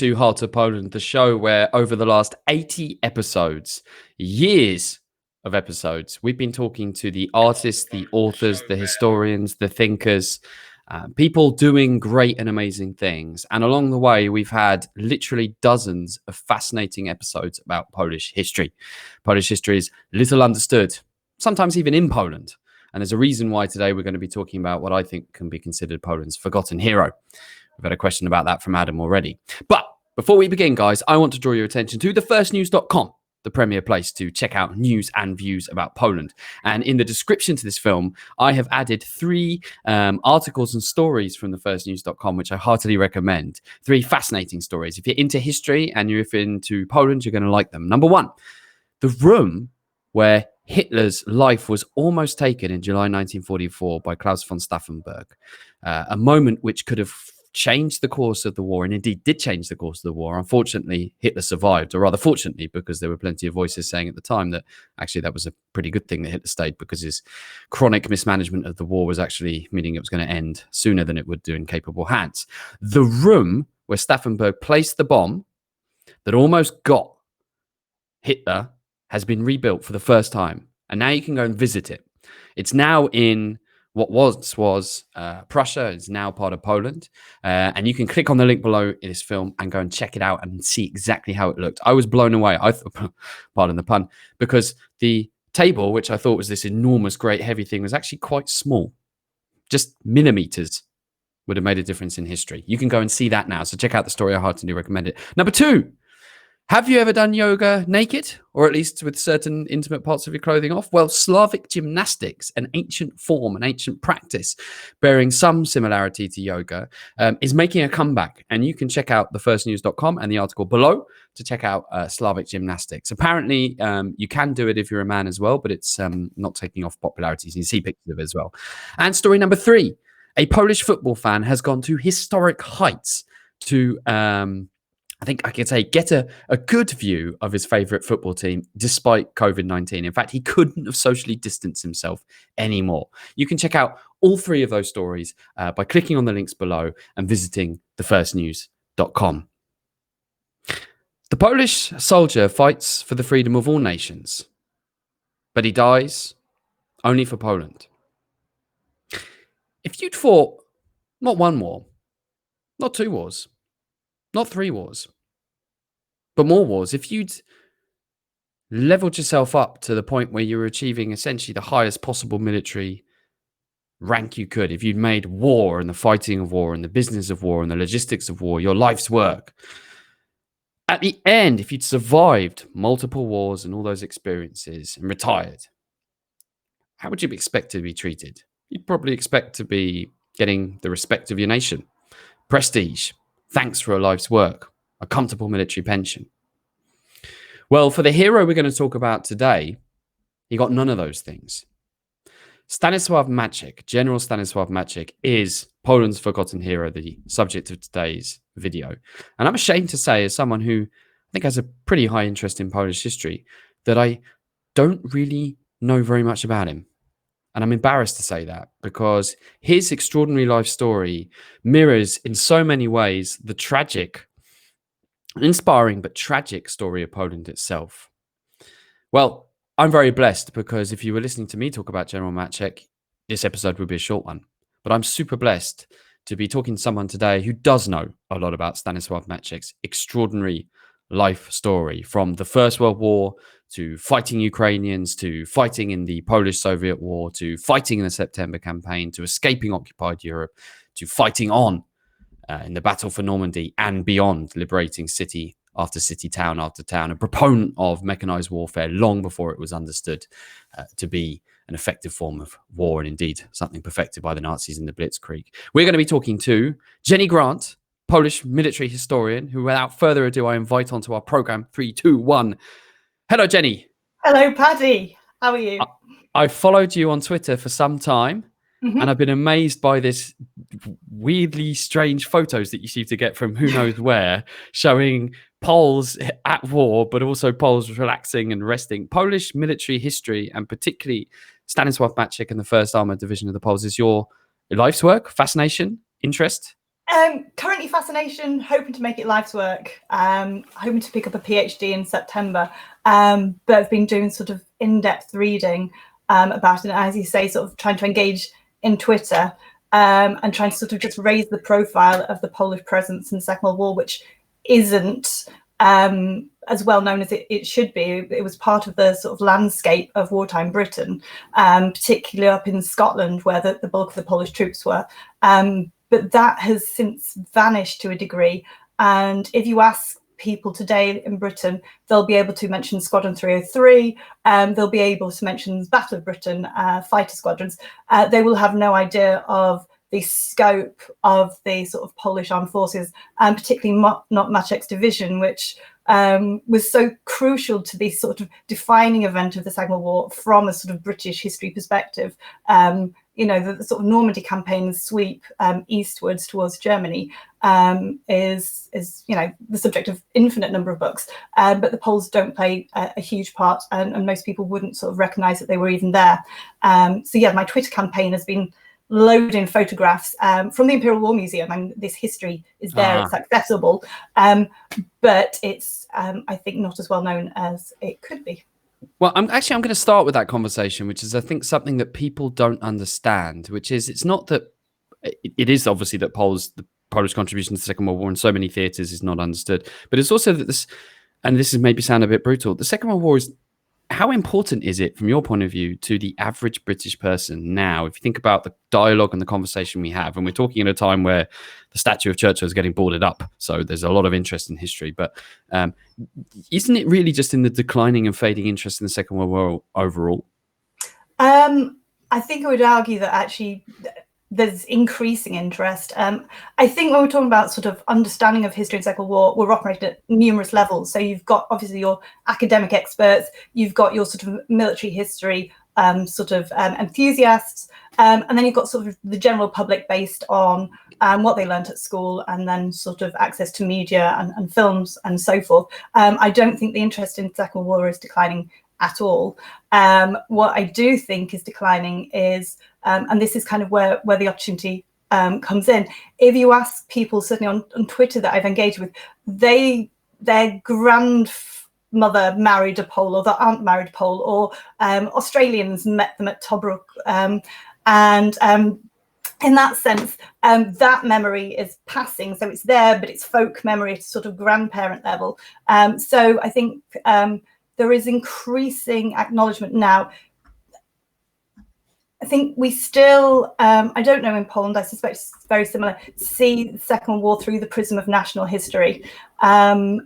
to Heart of Poland, the show where over the last 80 episodes, years of episodes, we've been talking to the artists, the authors, the historians, the thinkers, people doing great and amazing things. And along the way, we've had literally dozens of fascinating episodes about Polish history. Polish history is little understood, sometimes even in Poland. And there's a reason why today we're going to be talking about what I think can be considered Poland's forgotten hero. We've had a question about that from Adam already. But before we begin, guys, I want to draw your attention to thefirstnews.com, the premier place to check out news and views about Poland. And in the description to this film, I have added 3 articles and stories from thefirstnews.com, which I heartily recommend. 3 fascinating stories. If you're into history and you're into Poland, you're going to like them. Number 1, the room where Hitler's life was almost taken in July 1944 by Klaus von Stauffenberg. A moment which could have changed the course of the war, and indeed did change the course of the war. Unfortunately, Hitler survived, or rather fortunately, because there were plenty of voices saying at the time that actually that was a pretty good thing that Hitler stayed, because his chronic mismanagement of the war was actually meaning it was going to end sooner than it would do in capable hands. The room where Stauffenberg placed the bomb that almost got Hitler has been rebuilt for the first time, and now you can go and visit it. It's now in what was Prussia. It's now part of Poland, and you can click on the link below in this film and go and check it out and see exactly how it looked. I was blown away, pardon the pun, because the table, which I thought was this enormous, great, heavy thing, was actually quite small. Just millimeters would have made a difference in history. You can go and see that now, so check out the story. I heartily recommend it. Number 2, have you ever done yoga naked, or at least with certain intimate parts of your clothing off? Well, Slavic Gymnastics, an ancient form, an ancient practice bearing some similarity to yoga, is making a comeback. And you can check out thefirstnews.com and the article below to check out Slavic Gymnastics. Apparently, you can do it if you're a man as well, but it's not taking off popularity. So you can see pictures of it as well. And story number 3, a Polish football fan has gone to historic heights to I think I could say get a good view of his favourite football team despite COVID-19. In fact, he couldn't have socially distanced himself anymore. You can check out all 3 of those stories by clicking on the links below and visiting thefirstnews.com. The Polish soldier fights for the freedom of all nations, but he dies only for Poland. If you'd fought not 1 war, not 2 wars, not 3 wars, but more wars, if you'd leveled yourself up to the point where you were achieving essentially the highest possible military rank you could, if you'd made war and the fighting of war and the business of war and the logistics of war your life's work, at the end, if you'd survived multiple wars and all those experiences and retired, how would you expect to be treated? You'd probably expect to be getting the respect of your nation, prestige, thanks for a life's work, a comfortable military pension. Well, for the hero we're going to talk about today, he got none of those things. Stanisław Maczek, General Stanisław Maczek, is Poland's forgotten hero, the subject of today's video. And I'm ashamed to say, as someone who I think has a pretty high interest in Polish history, that I don't really know very much about him. And I'm embarrassed to say that, because his extraordinary life story mirrors in so many ways the tragic, inspiring but tragic story of Poland itself. Well, I'm very blessed, because if you were listening to me talk about General Maczek, this episode would be a short one. But I'm super blessed to be talking to someone today who does know a lot about Stanisław Maczek's extraordinary life story, from the First World War to fighting Ukrainians, to fighting in the Polish-Soviet War, to fighting in the September campaign, to escaping occupied Europe, to fighting on in the battle for Normandy and beyond, liberating city after city, town after town, a proponent of mechanized warfare long before it was understood to be an effective form of war, and indeed something perfected by the Nazis in the Blitzkrieg. We're going to be talking to Jenny Grant, Polish military historian, who, without further ado, I invite onto our program. 3, 2, 1. Hello, Jenny. Hello, Paddy. How are you? I've followed you on Twitter for some time, and I've been amazed by this weirdly strange photos that you seem to get from who knows where, showing Poles at war, but also Poles relaxing and resting. Polish military history, and particularly Stanisław Maczek and the 1st Armoured Division of the Poles, is your life's work, fascination, interest? Currently fascination, hoping to make it life's work, hoping to pick up a PhD in September, but I've been doing sort of in-depth reading about it, and as you say, sort of trying to engage in Twitter and trying to sort of just raise the profile of the Polish presence in the Second World War, which isn't as well known as it should be. It was part of the sort of landscape of wartime Britain, particularly up in Scotland, where the bulk of the Polish troops were. But that has since vanished to a degree. And if you ask people today in Britain, they'll be able to mention Squadron 303, they'll be able to mention Battle of Britain, fighter squadrons. They will have no idea of the scope of the sort of Polish armed forces, and particularly not Maczek's division, which was so crucial to the sort of defining event of the Second World War from a sort of British history perspective. The sort of Normandy campaign's sweep eastwards towards Germany is the subject of infinite number of books, but the Poles don't play a huge part, and most people wouldn't sort of recognise that they were even there. My Twitter campaign has been loading photographs from the Imperial War Museum, and this history is there, it's accessible, but it's I think not as well known as it could be. Well, I'm going to start with that conversation, which is, I think, something that people don't understand, which is, it's not that it is obviously that the Polish contribution to the Second World War in so many theatres is not understood, but it's also that this is maybe sound a bit brutal, the Second World War is, how important is it from your point of view to the average British person now? If you think about the dialogue and the conversation we have, and we're talking at a time where the statue of Churchill is getting boarded up, so there's a lot of interest in history, but isn't it really just in the declining and fading interest in the Second World War overall? I think I would argue that actually there's increasing interest. I think when we're talking about sort of understanding of history in the Second World War, we're operating at numerous levels. So you've got obviously your academic experts, you've got your sort of military history enthusiasts, and then you've got sort of the general public based on what they learnt at school, and then sort of access to media and films and so forth. I don't think the interest in the Second World War is declining at all. What I do think is declining is, and this is kind of where the opportunity comes in. If you ask people, certainly on Twitter that I've engaged with, their grandmother married a Pole, or their aunt married a Pole, or Australians met them at Tobruk. In that sense, that memory is passing. So it's there, but it's folk memory at sort of grandparent level. So I think there is increasing acknowledgement now. I think we still, I don't know in Poland, I suspect it's very similar, see the Second World War through the prism of national history. And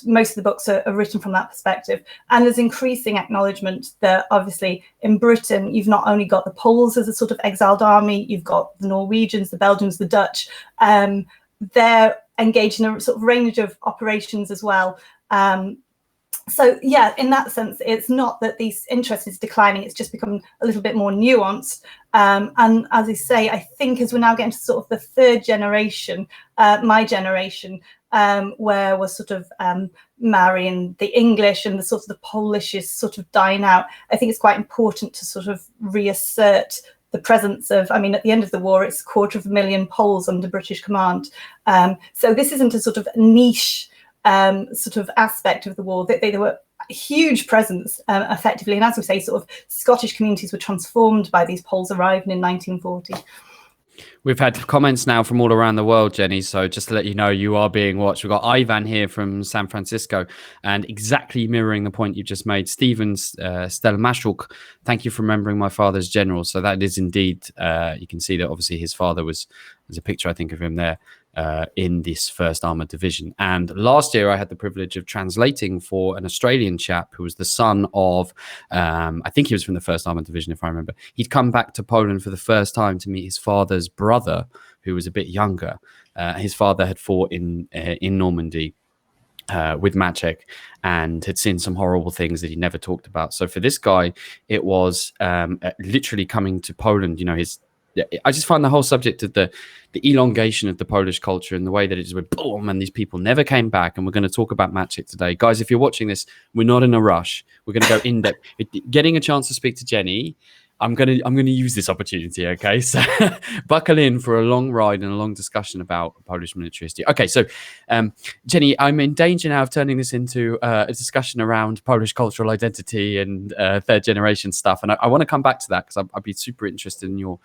most of the books are written from that perspective. And there's increasing acknowledgement that obviously in Britain, you've not only got the Poles as a sort of exiled army, you've got the Norwegians, the Belgians, the Dutch. They're engaged in a sort of range of operations as well. So yeah, in that sense, it's not that the interest is declining, it's just become a little bit more nuanced. And as I say, I think as we're now getting to sort of the third generation, my generation, where we're sort of marrying the English and the sort of the Polish is sort of dying out, I think it's quite important to sort of reassert the presence of, I mean, at the end of the war, it's 250,000 Poles under British command. So this isn't a sort of niche sort of aspect of the war. They were a huge presence effectively, and as we say, sort of Scottish communities were transformed by these Poles arriving in 1940. We've had comments now from all around the world, Jenny, so just to let you know, you are being watched. We've got Ivan here from San Francisco, and exactly mirroring the point you just made, Stevens, Stella Mashuk, thank you for remembering my father's general. So that is indeed, you can see that obviously his father there's a picture I think of him there in this 1st Armoured Division. And last year I had the privilege of translating for an Australian chap who was the son of, I think he was from the 1st Armoured Division if I remember. He'd come back to Poland for the first time to meet his father's brother, who was a bit younger. His father had fought in Normandy with Maczek and had seen some horrible things that he never talked about. So for this guy, it was literally coming to Poland, I just find the whole subject of the elongation of the Polish culture and the way that it just went boom, and these people never came back. And we're going to talk about Maczek today. Guys, if you're watching this, we're not in a rush. We're going to go in depth. Getting a chance to speak to Jenny, I'm gonna use this opportunity. Okay, so buckle in for a long ride and a long discussion about Polish military history. Okay, so Jenny, I'm in danger now of turning this into a discussion around Polish cultural identity and third generation stuff, and I want to come back to that because I'd be super interested in your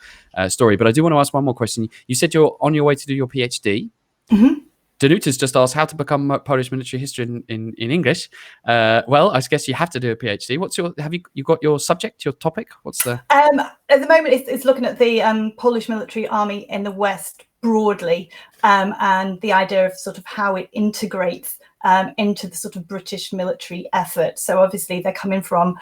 story. But I do want to ask one more question. You said you're on your way to do your PhD. Mm-hmm. Danuta's just asked how to become Polish military history in English. Well, I guess you have to do a PhD. Have you got your subject, your topic? What's the? At the moment, it's looking at the Polish military army in the West broadly, and the idea of sort of how it integrates into the sort of British military effort. So obviously they're coming from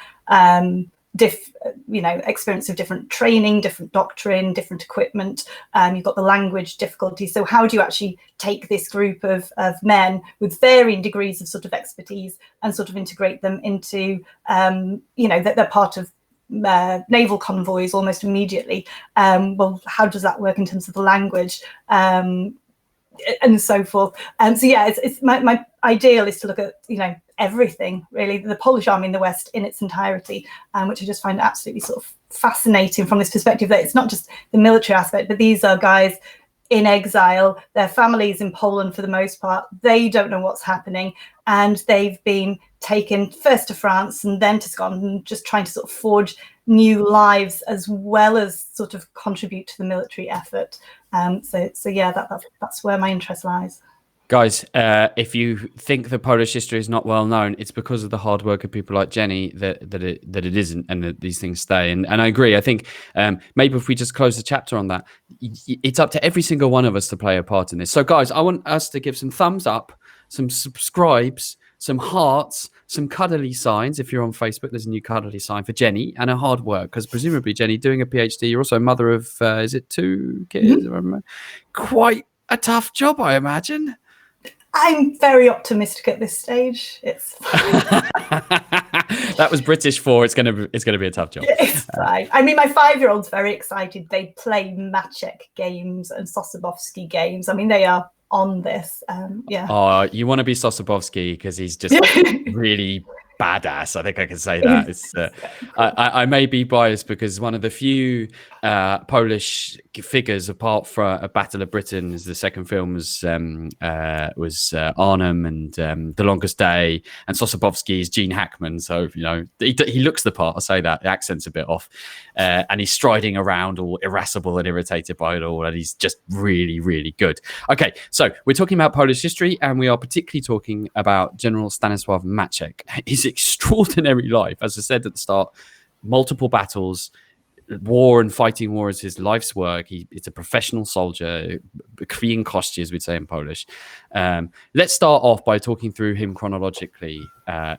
experience of different training, different doctrine, different equipment. You've got the language difficulty. So how do you actually take this group of men with varying degrees of sort of expertise and sort of integrate them into, that they're part of naval convoys almost immediately? Well, how does that work in terms of the language? And so forth. So yeah, it's my ideal is to look at everything really, the Polish army in the West in its entirety, which I just find absolutely sort of fascinating from this perspective that it's not just the military aspect, but these are guys in exile, their families in Poland for the most part, they don't know what's happening, and they've been taken first to France and then to Scotland, and just trying to sort of forge new lives as well as sort of contribute to the military effort. So yeah, that's where my interest lies. Guys, if you think the Polish history is not well known, it's because of the hard work of people like Jenny that it isn't, and that these things stay. And I agree. I think maybe if we just close the chapter on that, it's up to every single one of us to play a part in this. So, guys, I want us to give some thumbs up, some subscribes, some hearts, some cuddly signs. If you're on Facebook, there's a new cuddly sign for Jenny and her hard work, because presumably, Jenny, doing a PhD, you're also a mother of, is it 2 kids? Mm-hmm. Quite a tough job, I imagine. I'm very optimistic at this stage. It's fine. That was British for it's gonna be a tough job. It's fine. I mean, my 5-year-old's very excited. They play Maczek games and Sosabowski games. I mean, they are on this. Yeah. Oh, you want to be Sosabowski because he's just really badass. I think I can say that. It's, I may be biased because one of the few Polish figures, apart from a Battle of Britain, as the second film was Arnhem and The Longest Day, and Sosabowski is Gene Hackman. So he looks the part. I'll say that. The accent's a bit off, and he's striding around all irascible and irritated by it all, and he's just really, really good. Okay, so we're talking about Polish history, and we are particularly talking about General Stanisław Maczek. His extraordinary life, as I said at the start, multiple battles, war and fighting war is his life's work. It's a professional soldier, krwią kości, as we'd say in Polish. Let's start off by talking through him chronologically,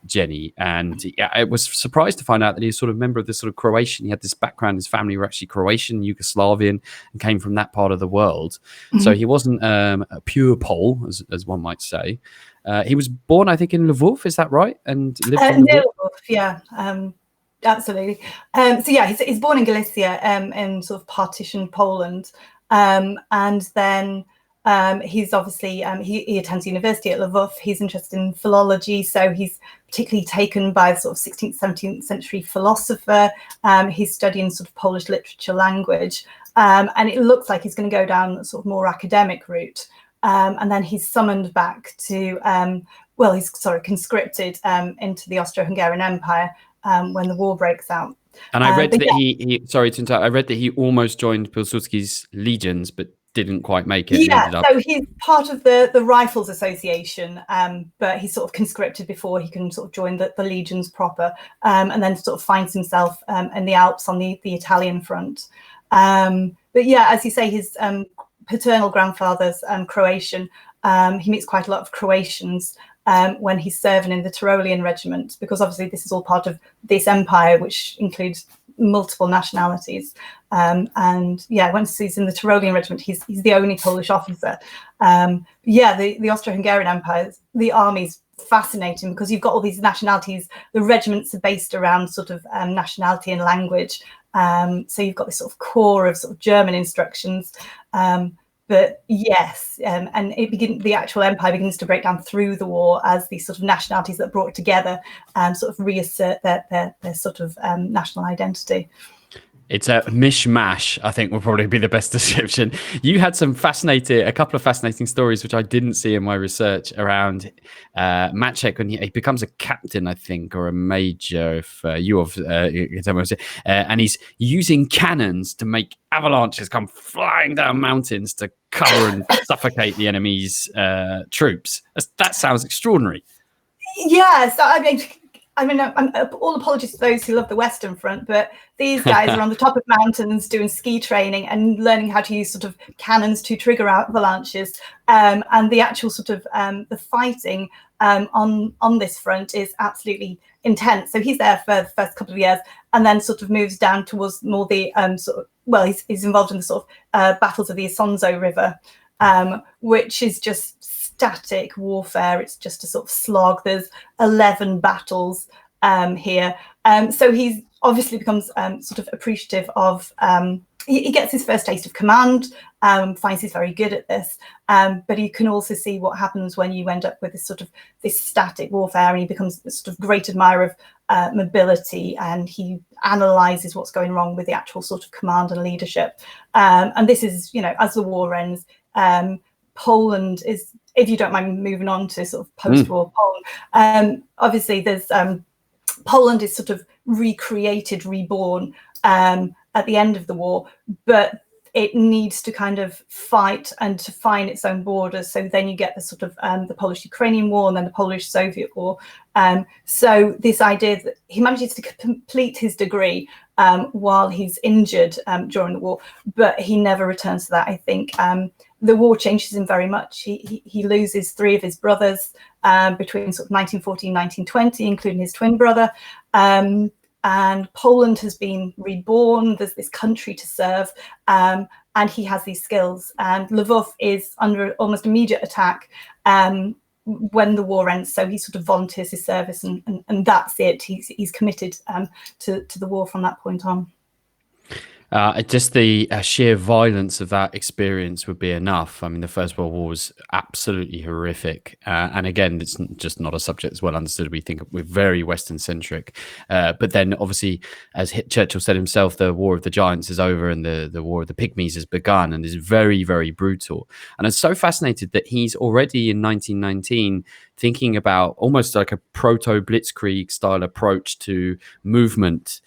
Jenny. And I was surprised to find out that he's sort of a member of this sort of Croatian. He had this background. His family were actually Croatian, Yugoslavian, and came from that part of the world. Mm-hmm. So he wasn't a pure Pole, as one might say. He was born, I think, in Lvov. Is that right? And lived in Lvov, yeah. Absolutely. So yeah, he's born in Galicia, in sort of partitioned Poland, and then he's obviously he attends university at Lvov. He's interested in philology, so he's particularly taken by the sort of 16th, 17th century philosopher. He's studying sort of Polish literature, language, and it looks like he's going to go down a sort of more academic route. And then he's summoned back to conscripted into the Austro-Hungarian Empire. When the war breaks out. And I read that he sorry to interrupt, I read that he almost joined Pilsudski's legions, but didn't quite make it. Yeah, so he's part of the Rifles Association, but he's sort of conscripted before he can sort of join the legions proper, and then sort of finds himself in the Alps on the Italian front. But yeah, as you say, his paternal grandfather's Croatian. He meets quite a lot of Croatians when he's serving in the Tyrolean regiment, because obviously this is all part of this empire, which includes multiple nationalities. And yeah, once he's in the Tyrolean regiment, he's the only Polish officer. The Austro-Hungarian Empire, the army's fascinating because you've got all these nationalities. The regiments are based around sort of nationality and language. So you've got this sort of core of sort of German instructions. But yes, and the actual empire begins to break down through the war as these sort of nationalities that are brought together sort of reassert their sort of national identity. It's a mishmash, I think, would probably be the best description. You had a couple of fascinating stories, which I didn't see in my research around Maczek when he becomes a captain, I think, or a major, if and he's using cannons to make avalanches come flying down mountains to cover and suffocate the enemy's troops. That sounds extraordinary. Yes, I'm all apologies to those who love the Western Front, but these guys are on the top of mountains doing ski training and learning how to use sort of cannons to trigger avalanches. And the actual sort of the fighting on this front is absolutely intense. So he's there for the first couple of years, and then sort of moves down towards more the he's involved in the sort of battles of the Isonzo River, which is just static warfare. It's just a sort of slog. There's 11 battles here. So he's obviously becomes sort of appreciative of, he gets his first taste of command, finds he's very good at this. But you can also see what happens when you end up with this static warfare, and he becomes a sort of great admirer of mobility, and he analyzes what's going wrong with the actual sort of command and leadership. And this is, as the war ends, Poland is, if you don't mind moving on to sort of post-war Poland, obviously there's Poland is sort of recreated, reborn at the end of the war, but it needs to kind of fight and to find its own borders. So then you get the sort of the Polish-Ukrainian War, and then the Polish-Soviet War. So this idea that he manages to complete his degree while he's injured during the war, but he never returns to that. I think the war changes him very much. He loses 3 of his brothers between sort of 1914 and 1920, including his twin brother. And Poland has been reborn. There's this country to serve, and he has these skills. And Lvov is under almost immediate attack when the war ends. So he sort of volunteers his service, and that's it. He's committed to the war from that point on. Just the sheer violence of that experience would be enough. I mean, the First World War was absolutely horrific. And again, it's just not a subject that's well understood. We think we're very Western centric. But then obviously, as Churchill said himself, the War of the Giants is over and the War of the Pygmies has begun, and is very, very brutal. And I'm so fascinated that he's already in 1919 thinking about almost like a proto-blitzkrieg style approach to movement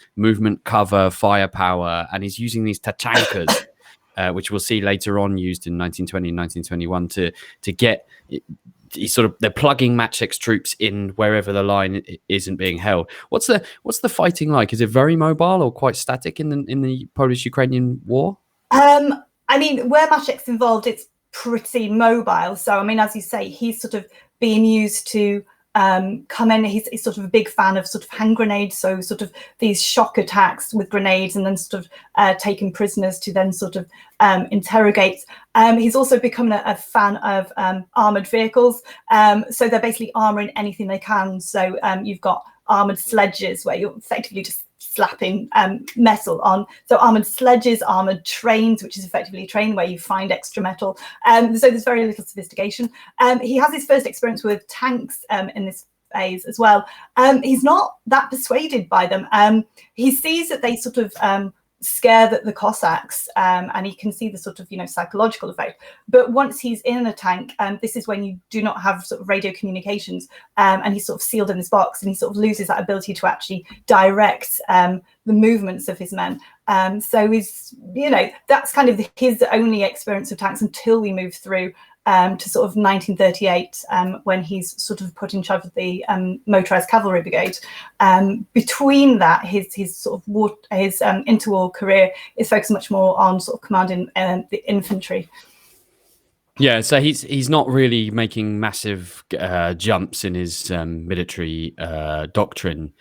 cover, firepower, and he's using these tachankas, which we'll see later on used in 1920 and 1921 to get. They're plugging Maczek's troops in wherever the line isn't being held. What's the fighting like? Is it very mobile or quite static in the Polish-Ukrainian war? I mean, where Maczek's involved, it's pretty mobile. So I mean, as you say, he's sort of being used to come in. He's sort of a big fan of sort of hand grenades, so sort of these shock attacks with grenades, and then sort of taking prisoners to then sort of interrogate. He's also become a fan of armored vehicles. So they're basically armoring anything they can. So you've got armored sledges where you're effectively just slapping metal on. So armored sledges, armored trains, which is effectively a train where you find extra metal. So there's very little sophistication. He has his first experience with tanks in this phase as well. He's not that persuaded by them. He sees that they sort of scare the Cossacks, and he can see the sort of psychological effect. But once he's in a tank, this is when you do not have sort of radio communications, and he's sort of sealed in this box, and he sort of loses that ability to actually direct the movements of his men. So he's that's kind of his only experience of tanks until we move through to sort of 1938, when he's sort of put in charge of the motorized cavalry brigade. Between that, his sort of interwar career is focused much more on sort of commanding the infantry. Yeah, so he's not really making massive jumps in his military doctrine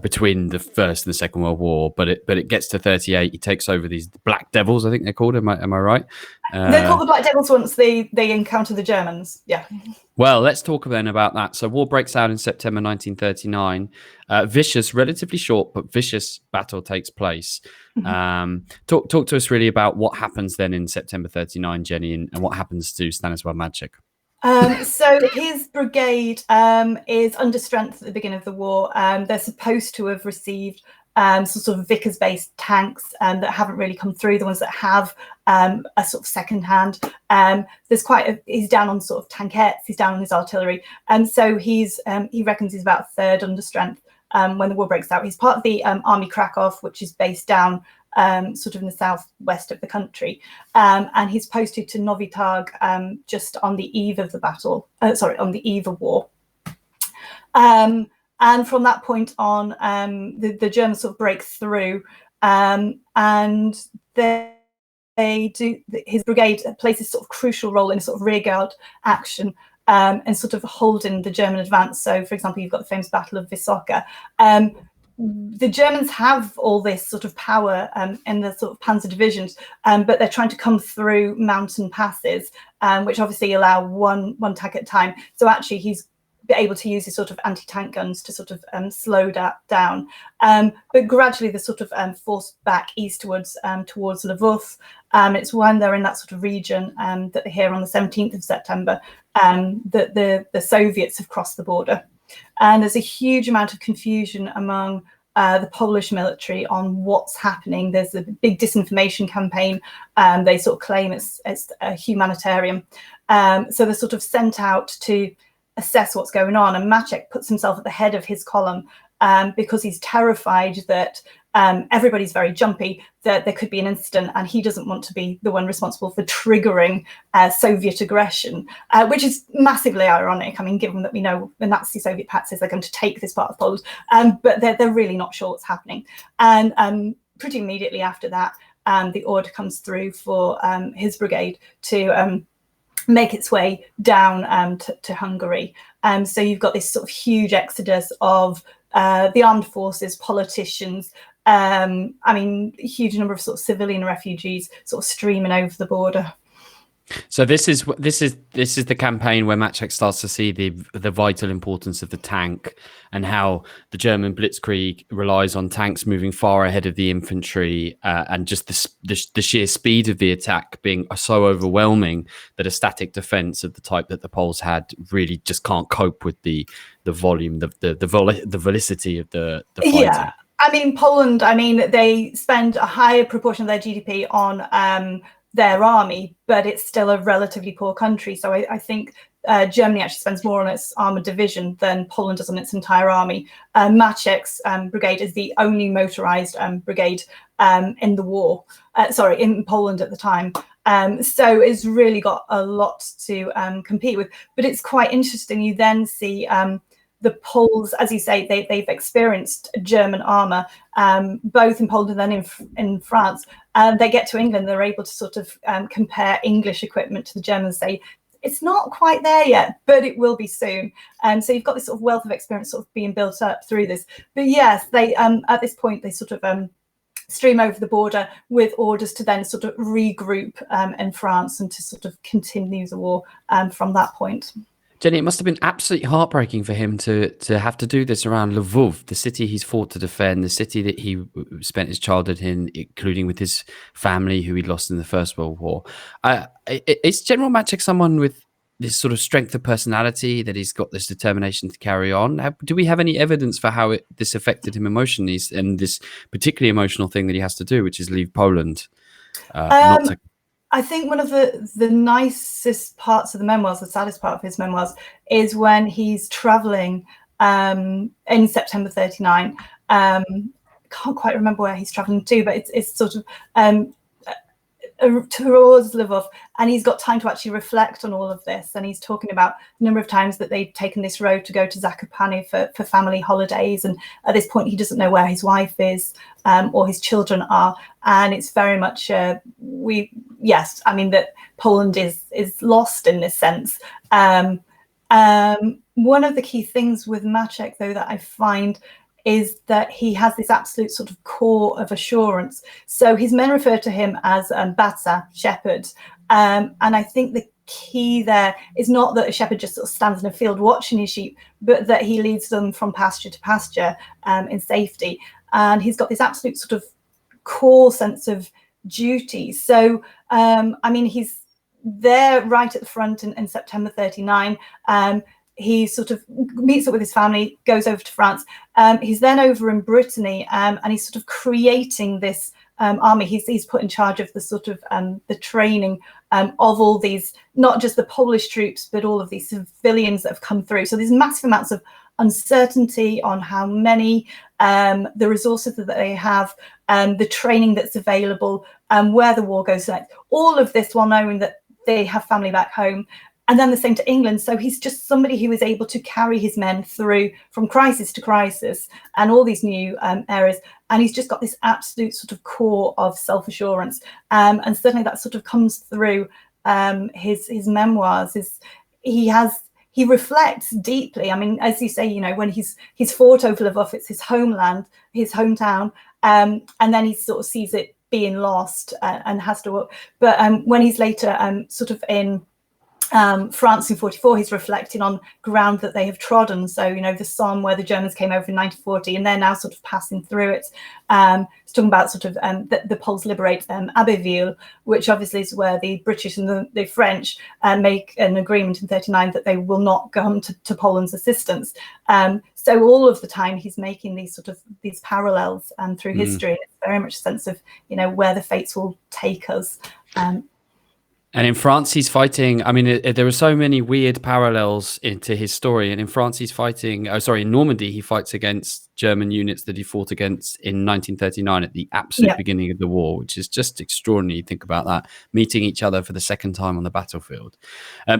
between the First and the Second World War, but it gets to 38. He takes over these Black Devils, I think they're called. Am I right? They're called the Black Devils once they encounter the Germans. Yeah. Well, let's talk then about that. So war breaks out in September 1939. Relatively short but vicious battle takes place. Talk to us really about what happens then in September 39, Jenny, and what happens to Stanisław Maczek. So his brigade is under strength at the beginning of the war. They're supposed to have received sort of Vickers-based tanks that haven't really come through, the ones that have a sort of second hand. There's he's down on sort of tankettes, he's down on his artillery. And so he reckons he's about a third under strength when the war breaks out. He's part of the Army Krakow, which is based down sort of in the southwest of the country. And he's posted to Novi Targ just on the eve of the battle, on the eve of war. And from that point on, the Germans sort of break through, and his brigade plays this sort of crucial role in a sort of rearguard action, and sort of holding the German advance. So, for example, you've got the famous Battle of Wysoka. The Germans have all this sort of power in the sort of panzer divisions, but they're trying to come through mountain passes, which obviously allow one tank at a time. So actually, he's able to use his sort of anti-tank guns to sort of slow that down. But gradually they're sort of forced back eastwards towards Lvov. It's when they're in that sort of region that they hear on the 17th of September that the Soviets have crossed the border. And there's a huge amount of confusion among the Polish military on what's happening. There's a big disinformation campaign. They sort of claim it's a humanitarian. So they're sort of sent out to assess what's going on, and Maczek puts himself at the head of his column because he's terrified that everybody's very jumpy, that there could be an incident, and he doesn't want to be the one responsible for triggering Soviet aggression, which is massively ironic. I mean, given that we know the Nazi Soviet pact says they're going to take this part of Poland, but they're really not sure what's happening. And pretty immediately after that, the order comes through for his brigade to make its way down to Hungary. So you've got this sort of huge exodus of the armed forces, politicians, I mean, a huge number of sort of civilian refugees sort of streaming over the border. So this is the campaign where Maczek starts to see the vital importance of the tank and how the German blitzkrieg relies on tanks moving far ahead of the infantry, and just the sheer speed of the attack being so overwhelming that a static defense of the type that the Poles had really just can't cope with the volume, the velocity of the fighting. Yeah, I mean, Poland, they spend a higher proportion of their GDP on their army, but it's still a relatively poor country. So I think Germany actually spends more on its armored division than Poland does on its entire army. Maczek's brigade is the only motorized brigade in the war, in Poland at the time. So it's really got a lot to compete with. But it's quite interesting. You then see the Poles, as you say, they've experienced German armor, both in Poland and then in France. They get to England, they're able to sort of compare English equipment to the Germans, say, it's not quite there yet, but it will be soon. So you've got this sort of wealth of experience sort of being built up through this. But yes, they at this point, they sort of stream over the border with orders to then sort of regroup in France and to sort of continue the war from that point. Jenny, it must have been absolutely heartbreaking for him to have to do this around Lvov, the city he's fought to defend, the city that he spent his childhood in, including with his family who he'd lost in the First World War. Is General Maczek someone with this sort of strength of personality, that he's got this determination to carry on? Do we have any evidence for how this affected him emotionally, and this particularly emotional thing that he has to do, which is leave Poland? I think one of the nicest parts of the memoirs, the saddest part of his memoirs, is when he's traveling in September 39. Can't quite remember where he's traveling to, but it's sort of towards Lvov, and he's got time to actually reflect on all of this. And he's talking about the number of times that they've taken this road to go to Zakopane for family holidays. And at this point, he doesn't know where his wife is or his children are. And it's very much, that Poland is lost in this sense. One of the key things with Maczek, though, that I find is that he has this absolute sort of core of assurance. So his men refer to him as Batsa, shepherd. And I think the key there is not that a shepherd just sort of stands in a field watching his sheep, but that he leads them from pasture to pasture in safety. And he's got this absolute sort of core sense of duty. So, he's there right at the front in September 39. he sort of meets up with his family, goes over to France. He's then over in Brittany, and he's sort of creating this army. He's put in charge of the sort of the training of all these, not just the Polish troops, but all of these civilians that have come through. So there's massive amounts of uncertainty on how many, the resources that they have, the training that's available, where the war goes next. All of this while knowing that they have family back home. And then the same to England. So he's just somebody who is able to carry his men through from crisis to crisis and all these new areas. And he's just got this absolute sort of core of self-assurance. And certainly that sort of comes through his memoirs. He reflects deeply. I mean, as you say, you know, when he's fought over Lvov, it's his homeland, his hometown, and then he sort of sees it being lost and has to. But when he's later sort of in France in 44, he's reflecting on ground that they have trodden. So, you know, the Somme where the Germans came over in 1940, and they're now sort of passing through it. It's talking about sort of the Poles liberate Abbeville, which obviously is where the British and the French make an agreement in 39 that they will not come to Poland's assistance. So all of the time he's making these sort of these parallels through history. It's very much a sense of, you know, where the fates will take us. And in France, he's fighting. I mean, there are so many weird parallels into his story. And in France, he's fighting. In Normandy, he fights against German units that he fought against in 1939 at the absolute beginning of the war, which is just extraordinary. Think about that, meeting each other for the second time on the battlefield.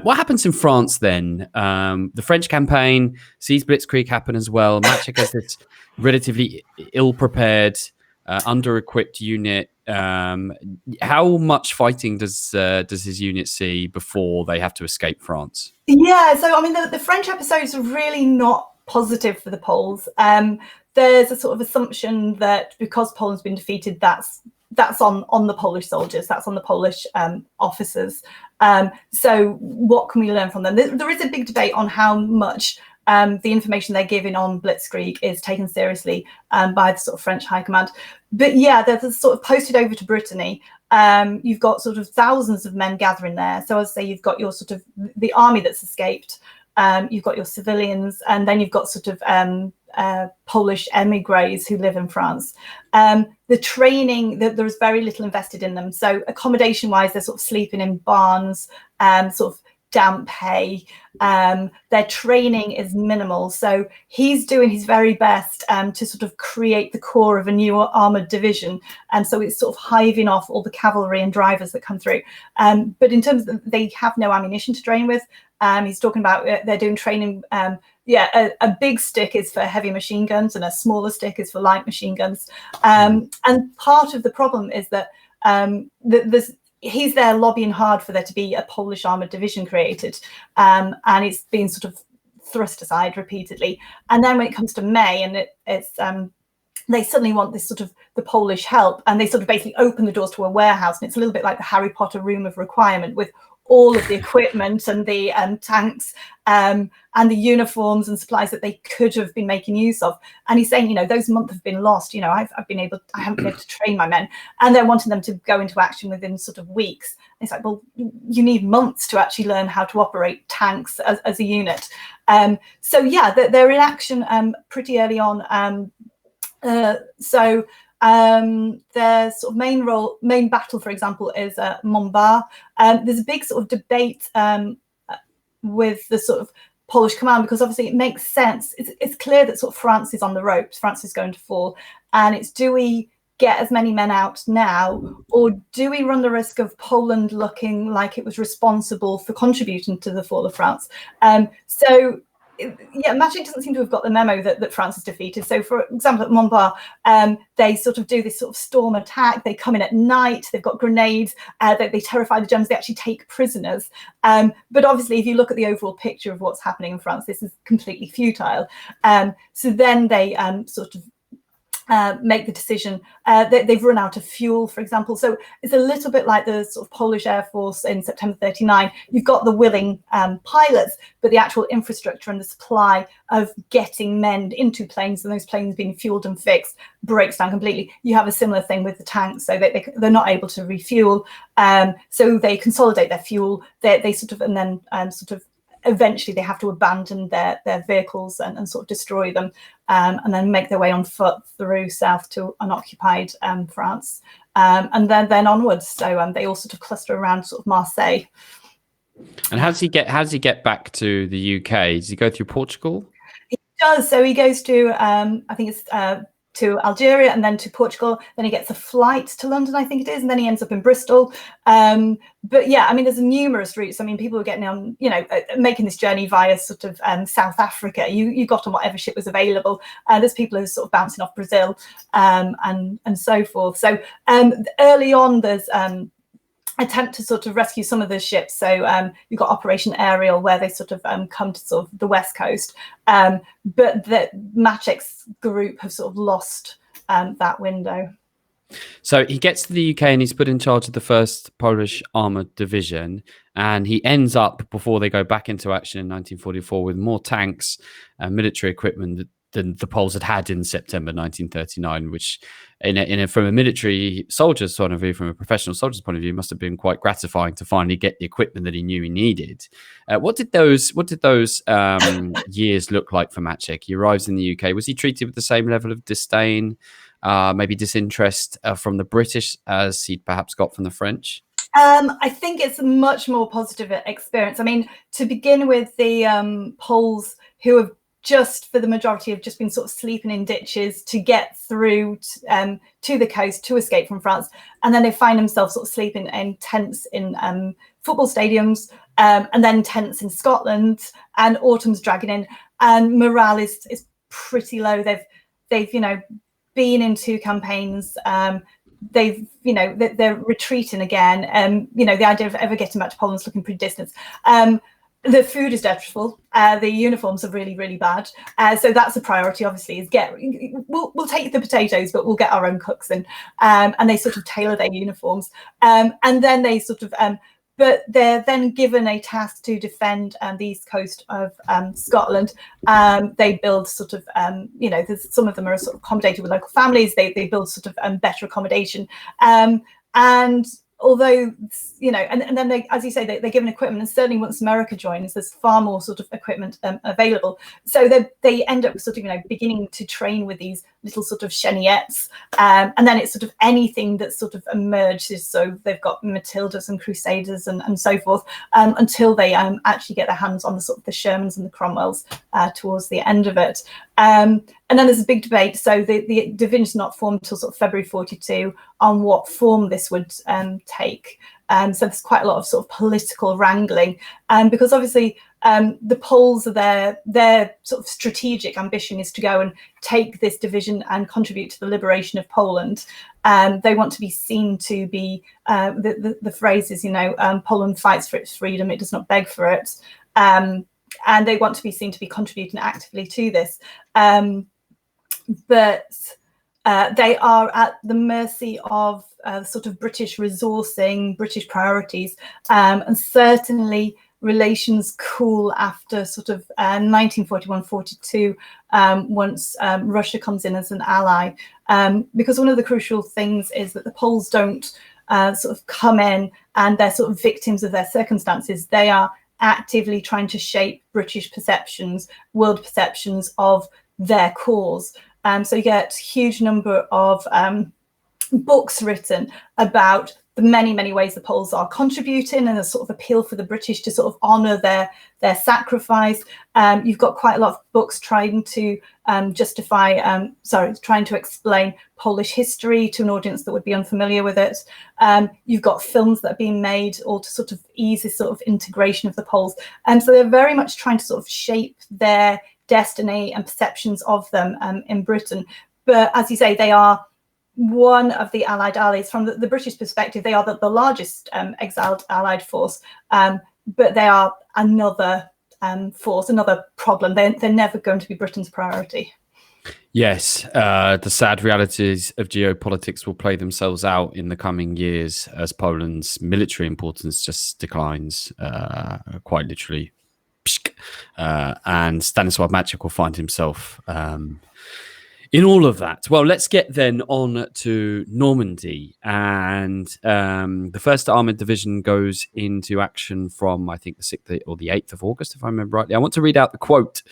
What happens in France then? The French campaign sees Blitzkrieg happen as well. Maczek has this relatively ill-prepared, under-equipped unit. How much fighting does his unit see before they have to escape France? Yeah, so I mean, the French episodes are really not positive for the Poles. There's a sort of assumption that because Poland's been defeated, that's on the Polish soldiers, that's on the Polish officers. So what can we learn from them? There is a big debate on how much the information they're giving on Blitzkrieg is taken seriously by the sort of French high command. But yeah, they're sort of posted over to Brittany. You've got sort of thousands of men gathering there. So as I say, you've got your sort of the army that's escaped. You've got your civilians, and then you've got sort of Polish emigres who live in France. The training, there's very little invested in them. So accommodation-wise, they're sort of sleeping in barns, sort of damp hay. Their training is minimal. So he's doing his very best to sort of create the core of a new armoured division. And so it's sort of hiving off all the cavalry and drivers that come through. But in terms of, they have no ammunition to train with. He's talking about they're doing training. A big stick is for heavy machine guns and a smaller stick is for light machine guns. And part of the problem is that he's there lobbying hard for there to be a Polish armoured division created, and it's been sort of thrust aside repeatedly. And then when it comes to May, and it's they suddenly want this sort of the Polish help, and they sort of basically open the doors to a warehouse, and it's a little bit like the Harry Potter room of requirement with all of the equipment and the tanks and the uniforms and supplies that they could have been making use of. And he's saying, you know, those months have been lost. You know, I haven't been able to train my men, and they're wanting them to go into action within sort of weeks. And it's like, well, you need months to actually learn how to operate tanks as a unit. So yeah, they're in action pretty early on. Their sort of main battle, for example, is Montbard. There's a big sort of debate with the sort of Polish command, because obviously it makes sense. It's clear that sort of France is on the ropes. France is going to fall, and it's, do we get as many men out now, or do we run the risk of Poland looking like it was responsible for contributing to the fall of France? Maczek doesn't seem to have got the memo that France is defeated. So, for example, at Montbard, they sort of do this sort of storm attack. They come in at night. They've got grenades. They terrify the Germans. They actually take prisoners. But obviously, if you look at the overall picture of what's happening in France, this is completely futile. So then they sort of make the decision. They've run out of fuel, for example. So it's a little bit like the sort of Polish Air Force in September 39. You've got the willing pilots, but the actual infrastructure and the supply of getting men into planes and those planes being fueled and fixed breaks down completely. You have a similar thing with the tanks, so they're not able to refuel. So they consolidate their fuel. They sort of, and then sort of eventually they have to abandon their vehicles and sort of destroy them, and then make their way on foot through south to unoccupied France, and then onwards. So they all sort of cluster around sort of Marseille. And how does he get back to the UK? Does he go through Portugal? He does. So he goes to I think it's to Algeria and then to Portugal. Then he gets a flight to London, I think it is, and then he ends up in Bristol. But yeah, I mean, there's numerous routes. I mean, people were getting on, making this journey via sort of South Africa. You got on whatever ship was available. There's people who are sort of bouncing off Brazil, and so forth. So early on, there's attempt to sort of rescue some of the ships. So you've got Operation Ariel, where they sort of come to sort of the west coast, but the Maczek's group have sort of lost that window. So he gets to the UK and he's put in charge of the 1st Polish Armoured Division, and he ends up, before they go back into action in 1944, with more tanks and military equipment than the Poles had in September 1939, which from a military soldier's point of view, from a professional soldier's point of view, must have been quite gratifying to finally get the equipment that he knew he needed. What did those years look like for Maczek? He arrives in the UK. Was he treated with the same level of disdain, maybe disinterest from the British as he'd perhaps got from the French? I think it's a much more positive experience. I mean, to begin with, the Poles, who have just for the majority have just been sort of sleeping in ditches to get through to the coast, to escape from France, and then they find themselves sort of sleeping in tents in football stadiums, and then tents in Scotland, and autumn's dragging in, and morale is pretty low. They've been in 2 campaigns. They're retreating again. The idea of ever getting back to Poland is looking pretty distant. The food is dreadful. The uniforms are really, really bad. So that's a priority, obviously, is we'll take the potatoes, but we'll get our own cooks in. And they sort of tailor their uniforms. And then they sort of, but they're then given a task to defend the east coast of Scotland. They build sort of, some of them are sort of accommodated with local families. They build sort of better accommodation. And although, and then they, as you say, they're given equipment, and certainly once America joins, there's far more sort of equipment available. So they end up sort of, beginning to train with these little sort of cheniettes, and then it's sort of anything that sort of emerges. So they've got Matildas and Crusaders and so forth, until they actually get their hands on the sort of the Shermans and the Cromwells towards the end of it. And then there's a big debate. So the division's not formed until sort of February 42 on what form this would take. So there's quite a lot of sort of political wrangling, because obviously the Poles are their sort of strategic ambition is to go and take this division and contribute to the liberation of Poland. They want to be seen to be, the phrase is, Poland fights for its freedom, it does not beg for it. And they want to be seen to be contributing actively to this. But they are at the mercy of sort of British resourcing, British priorities, and certainly relations cool after sort of 1941-42, once Russia comes in as an ally. Because one of the crucial things is that the Poles don't sort of come in and they're sort of victims of their circumstances. They are actively trying to shape British perceptions, world perceptions of their cause. So you get a huge number of books written about the many, many ways the Poles are contributing, and a sort of appeal for the British to sort of honour their sacrifice. You've got quite a lot of books trying to trying to explain Polish history to an audience that would be unfamiliar with it. You've got films that are being made all to sort of ease this sort of integration of the Poles. So they're very much trying to sort of shape their destiny and perceptions of them in Britain. But as you say, they are one of the Allied allies. From the British perspective, they are the largest exiled Allied force, but they are another force, another problem. They're never going to be Britain's priority. Yes, the sad realities of geopolitics will play themselves out in the coming years as Poland's military importance just declines, quite literally. And Stanisław Maczek will find himself In all of that, well, let's get then on to Normandy. And the 1st Armoured Division goes into action from, I think, the 6th or the 8th of August, if I remember rightly. I want to read out the quote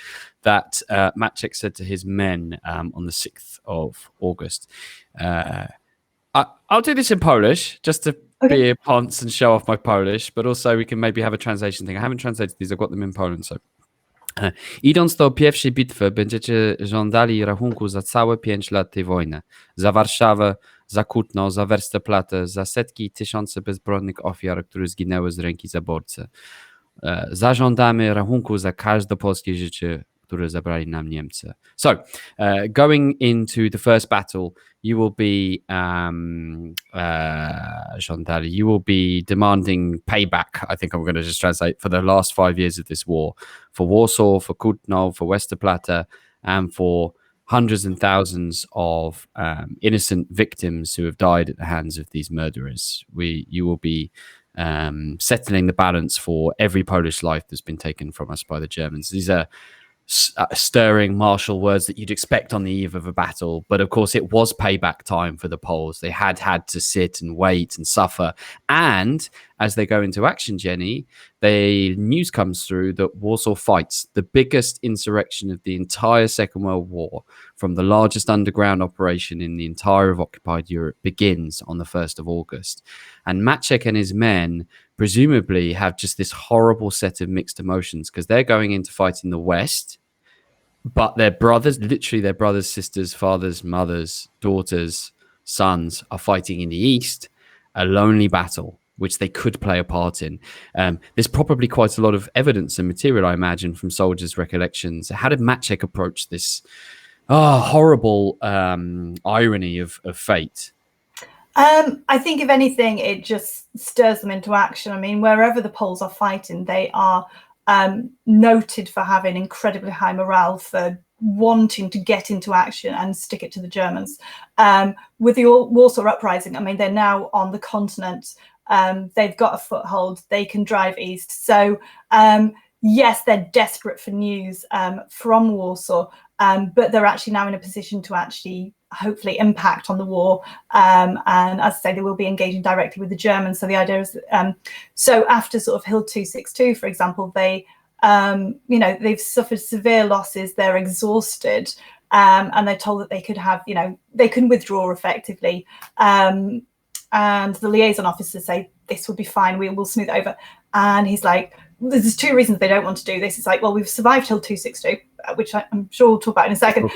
that Maczek said to his men on the 6th of August. I'll do this in Polish, just to be a ponce and show off my Polish, but also we can maybe have a translation thing. I haven't translated these, I've got them in Poland, so... Idąc do pierwszej bitwy, będziecie żądali rachunku za całe 5 lat tej wojny. Za Warszawę, za Kutno, za Westerplatte, za setki i tysiące bezbronnych ofiar, które zginęły z ręki zaborcy. Zażądamy rachunku za każde polskie życie, które zabrali nam Niemcy. So, going into the first battle, you will be żądali, you will be demanding payback, I think I'm going to just translate, for the last 5 years of this war. For Warsaw, for Kutno, for Westerplatte, and for hundreds and thousands of innocent victims who have died at the hands of these murderers. You will be settling the balance for every Polish life that's been taken from us by the Germans. These are stirring martial words that you'd expect on the eve of a battle, but of course it was payback time for the Poles. They had to sit and wait and suffer, and as they go into action, Jenny, the news comes through that Warsaw Fights, the biggest insurrection of the entire Second World War, from the largest underground operation in the entire of occupied Europe, begins on the 1st of August. And Maczek and his men presumably have just this horrible set of mixed emotions, because they're going in to fight in the West, but their brothers, literally their brothers, sisters, fathers, mothers, daughters, sons, are fighting in the East, a lonely battle which they could play a part in. There's probably quite a lot of evidence and material, I imagine, from soldiers' recollections. How did Maczek approach this horrible irony of fate? I think, if anything, it just stirs them into action. I mean, wherever the Poles are fighting, they are noted for having incredibly high morale, for wanting to get into action and stick it to the Germans. With the Warsaw Uprising, I mean, they're now on the continent. They've got a foothold. They can drive east. So, yes, they're desperate for news from Warsaw, but they're actually now in a position to actually hopefully impact on the war. And as I say, they will be engaging directly with the Germans. So the idea is, so after sort of Hill 262, for example, they, they've suffered severe losses. They're exhausted, and they're told that they could have, they can withdraw effectively. And the liaison officers say, this will be fine, we will smooth it over. And he's like, there's 2 reasons they don't want to do this. It's like, well, we've survived Hill 262, which I'm sure we'll talk about in a second.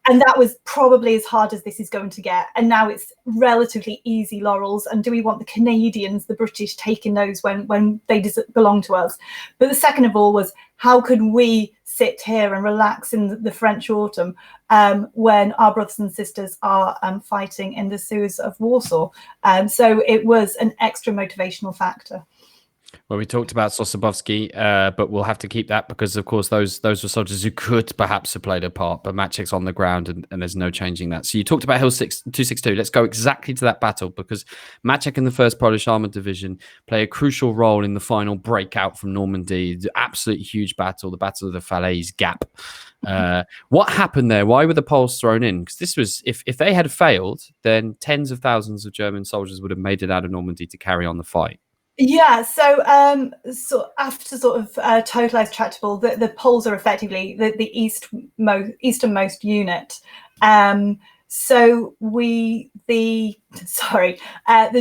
And that was probably as hard as this is going to get. And now it's relatively easy laurels. And do we want the Canadians, the British, taking those when they belong to us? But the second of all was, how could we sit here and relax in the French autumn when our brothers and sisters are fighting in the sewers of Warsaw? So it was an extra motivational factor. Well, we talked about Sosabowski, but we'll have to keep that because, of course, those were soldiers who could perhaps have played a part, but Maczek's on the ground and there's no changing that. So you talked about Hill 262. Let's go exactly to that battle, because Maczek and the 1st Polish Armoured Division play a crucial role in the final breakout from Normandy, the absolutely huge battle, the Battle of the Falaise Gap. What happened there? Why were the Poles thrown in? Because this was, if they had failed, then tens of thousands of German soldiers would have made it out of Normandy to carry on the fight. Yeah, so after sort of totalized tractable, the Poles are effectively the easternmost unit. So the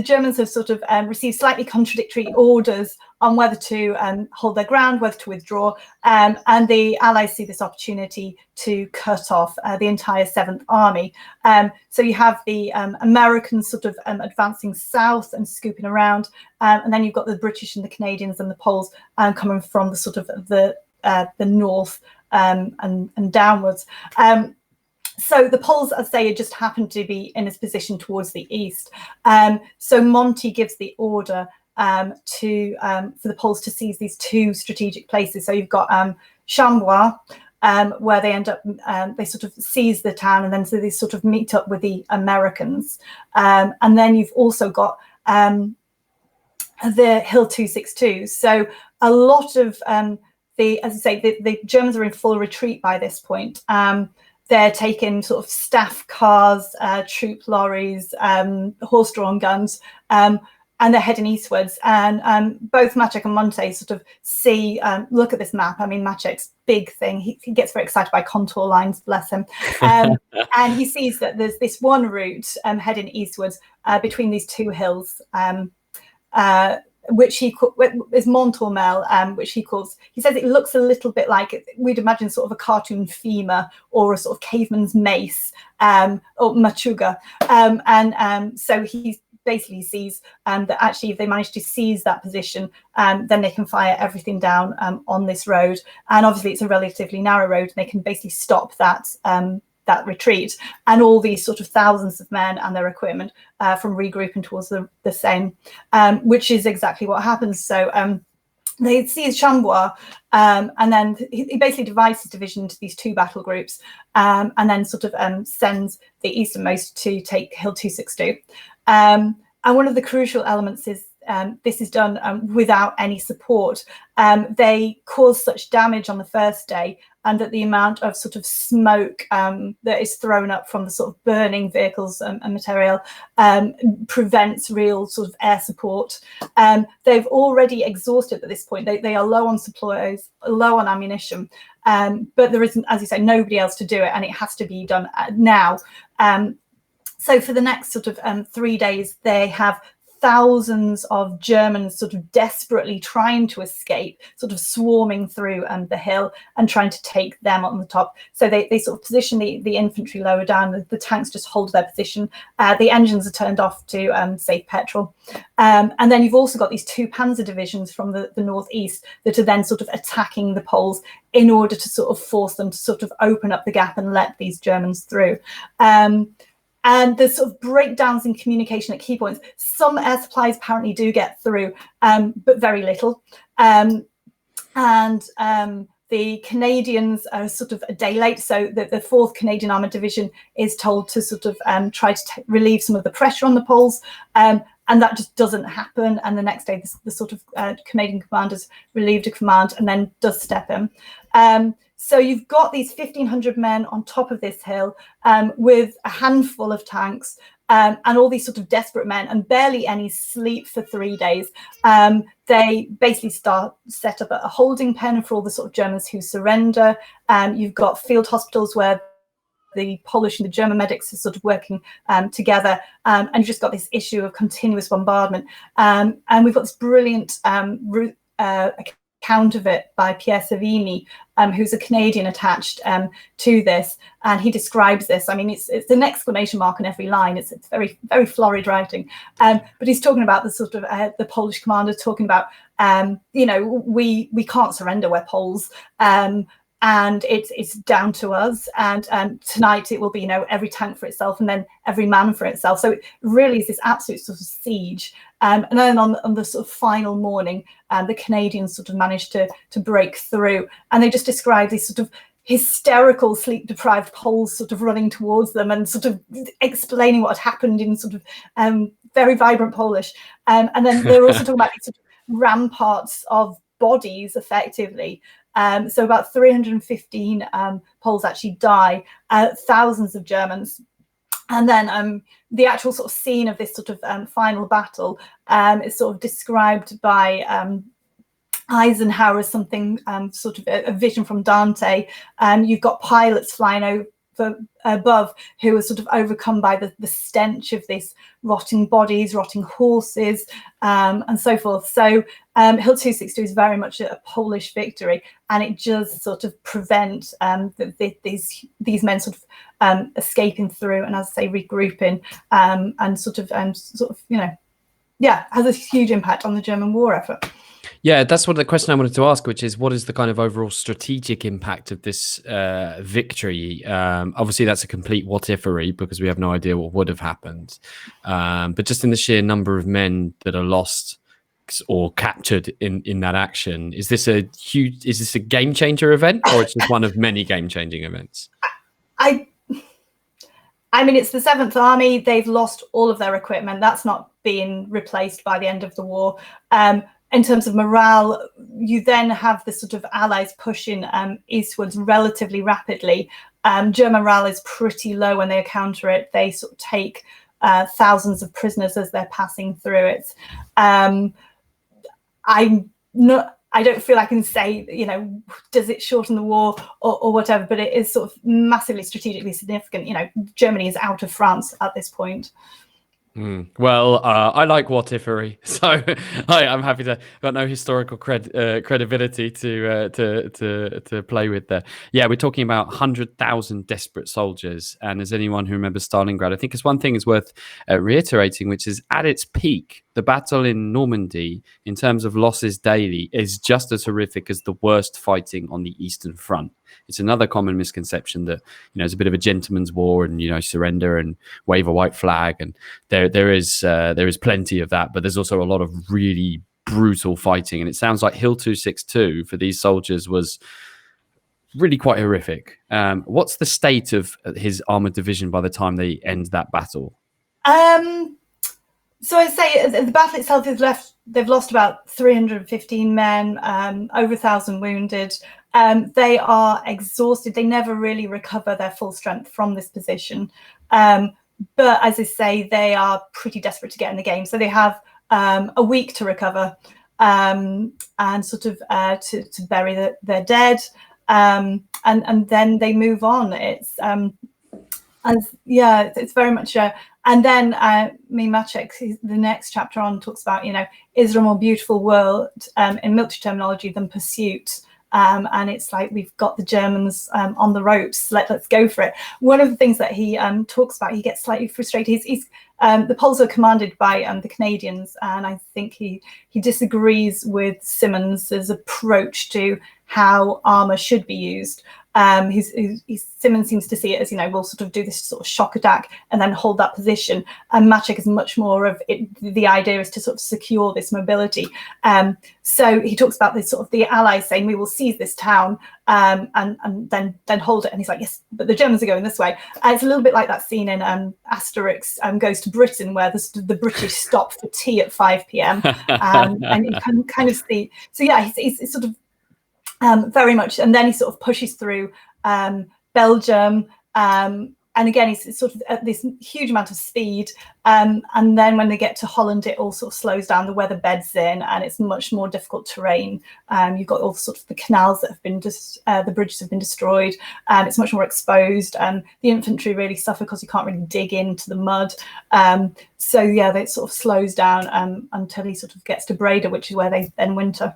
Germans have sort of received slightly contradictory orders on whether to hold their ground, whether to withdraw, and the Allies see this opportunity to cut off the entire 7th Army. So you have the Americans sort of advancing south and scooping around, and then you've got the British and the Canadians and the Poles coming from the sort of the north and downwards. So the Poles, as I say, just happened to be in this position towards the east. So Monty gives the order for the Poles to seize these 2 strategic places. So you've got Chambois, where they end up, they sort of seize the town, and then so they sort of meet up with the Americans. And then you've also got the Hill 262. So a lot of as I say, the Germans are in full retreat by this point. they're taking sort of staff cars, troop lorries, horse-drawn guns, and they're heading eastwards. And both Maczek and Monte sort of see, look at this map. I mean, Maczek's big thing. He gets very excited by contour lines, bless him. And he sees that there's this one route heading eastwards between these two hills, which is Montormel, which he calls, he says it looks a little bit like, we'd imagine sort of a cartoon femur or a sort of caveman's mace, or machuga. So he basically sees that actually if they manage to seize that position, then they can fire everything down on this road. And obviously it's a relatively narrow road, and they can basically stop that that retreat, and all these sort of thousands of men and their equipment from regrouping towards the Seine, which is exactly what happens. So they seize Chambois, and then he basically divides his division into these two battle groups, and then sort of sends the easternmost to take Hill 262. And one of the crucial elements is this is done without any support. They cause such damage on the first day, and that the amount of sort of smoke that is thrown up from the sort of burning vehicles and material prevents real sort of air support. They've already exhausted at this point. They are low on supplies, low on ammunition, but there isn't, as you say, nobody else to do it, and it has to be done now. So for the next sort of 3 days, they have thousands of Germans sort of desperately trying to escape, sort of swarming through the hill and trying to take them on the top. So they sort of position the infantry lower down. The tanks just hold their position. The engines are turned off to save petrol. And then you've also got these two panzer divisions from the northeast that are then sort of attacking the Poles in order to sort of force them to sort of open up the gap and let these Germans through. And there's sort of breakdowns in communication at key points. Some air supplies apparently do get through, but very little. And the Canadians are sort of a day late. So the 4th Canadian Armoured Division is told to sort of try to relieve some of the pressure on the Poles. And that just doesn't happen. And the next day, the sort of Canadian commanders relieved a command and then does step in. So you've got these 1,500 men on top of this hill with a handful of tanks and all these sort of desperate men, and barely any sleep for 3 days. They basically set up a holding pen for all the sort of Germans who surrender. You've got field hospitals where the Polish and the German medics are sort of working together, and you've just got this issue of continuous bombardment. And we've got this brilliant account of it by Pierre Savigny, who's a Canadian attached to this, and he describes this. I mean, it's an exclamation mark on every line. It's very, very florid writing, but he's talking about the sort of the Polish commander talking about, you know, we can't surrender, we're Poles, and it's down to us. And tonight it will be, you know, every tank for itself and then every man for itself. So it really is this absolute sort of siege. And then on the sort of final morning, the Canadians sort of managed to break through, and they just describe these sort of hysterical, sleep-deprived Poles sort of running towards them and sort of explaining what had happened in sort of very vibrant Polish. And then they're also talking about these sort of ramparts of bodies, effectively. So about 315 Poles actually die, thousands of Germans. And then the actual sort of scene of this sort of final battle is sort of described by Eisenhower as something sort of a vision from Dante. You've got pilots flying over above who are sort of overcome by the stench of this rotting bodies, rotting horses, and so forth. So Hill 262 is very much a Polish victory, and it does sort of prevent these men sort of escaping through, and as I say, regrouping, and sort of you know, yeah, has a huge impact on the German war effort. Yeah, that's what the question I wanted to ask, which is what is the kind of overall strategic impact of this victory? Obviously, that's a complete what-ifery because we have no idea what would have happened. But just in the sheer number of men that are lost or captured in that action, is this a game changer event, or it's just one of many game changing events? I mean, it's the 7th Army. They've lost all of their equipment. That's not being replaced by the end of the war. in terms of morale, you then have the sort of Allies pushing eastwards relatively rapidly. German morale is pretty low when they counter it. They sort of take thousands of prisoners as they're passing through it. I don't feel I can say, does it shorten the war or whatever, but it is sort of massively strategically significant. Germany is out of France at this point. Well, I like whatiffery, so I'm happy to. Got no historical credibility to play with there. Yeah, we're talking about 100,000 desperate soldiers, and as anyone who remembers Stalingrad, I think it's one thing is worth reiterating, which is at its peak, the battle in Normandy, in terms of losses daily, is just as horrific as the worst fighting on the Eastern Front. It's another common misconception that it's a bit of a gentleman's war, and surrender and wave a white flag, and there is plenty of that, but there's also a lot of really brutal fighting. And it sounds like Hill 262 for these soldiers was really quite horrific. What's the state of his armored division by the time they end that battle? So I'd say the battle itself they've lost about 315 men, over 1,000 wounded. They are exhausted. They never really recover their full strength from this position. But as I say, they are pretty desperate to get in the game. So they have a week to recover and sort of to bury their dead. And then they move on. It's very much and then Maczek, the next chapter on, talks about is there a more beautiful world in military terminology than pursuit? And it's like, we've got the Germans on the ropes, let's go for it. One of the things that he talks about, he gets slightly frustrated. He's the Poles are commanded by the Canadians, and I think he disagrees with Simmons's approach to how armor should be used. Simmons seems to see it as, we'll sort of do this sort of shock attack and then hold that position. And Maczek is much more of it. The idea is to sort of secure this mobility. So he talks about this sort of the Allies saying, we will seize this town and then hold it. And he's like, yes, but the Germans are going this way. It's a little bit like that scene in Asterix Goes to Britain, where the British stop for tea at 5 p.m. And you can kind of see. So yeah, it's sort of very much, and then he sort of pushes through Belgium, and again he's sort of at this huge amount of speed, and then when they get to Holland, it all sort of slows down. The weather beds in, and it's much more difficult terrain. You've got all sort of the canals that have been the bridges have been destroyed. It's much more exposed, and the infantry really suffer because you can't really dig into the mud. So yeah, it sort of slows down until he sort of gets to Breda, which is where they then winter.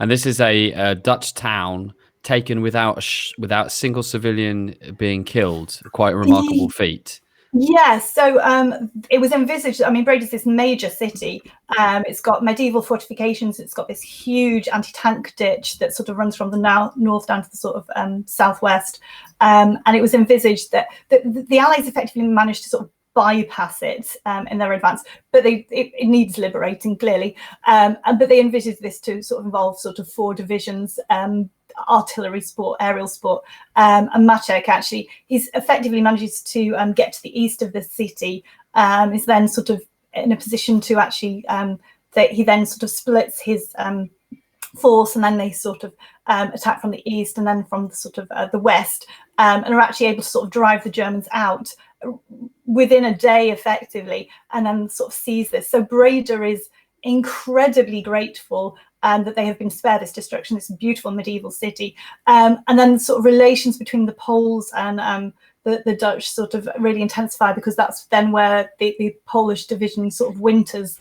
And this is a Dutch town taken without a single civilian being killed. Quite a remarkable feat. Yeah, so it was envisaged. I mean, Breda's this major city. It's got medieval fortifications. It's got this huge anti-tank ditch that sort of runs from the north down to the sort of southwest. And it was envisaged that the Allies effectively managed to sort of bypass it in their advance, but it needs liberating, clearly. But they envisaged this to sort of involve sort of 4 divisions, artillery support, aerial support, and Maczek actually, he's effectively manages to get to the east of the city, is then sort of in a position to actually, that he then sort of splits his force, and then they sort of attack from the east and then from the sort of the west, and are actually able to sort of drive the Germans out within a day effectively, and then sort of seize this. So Breda is incredibly grateful that they have been spared this destruction, this beautiful medieval city. And then sort of relations between the Poles and the Dutch sort of really intensify, because that's then where the Polish division sort of winters.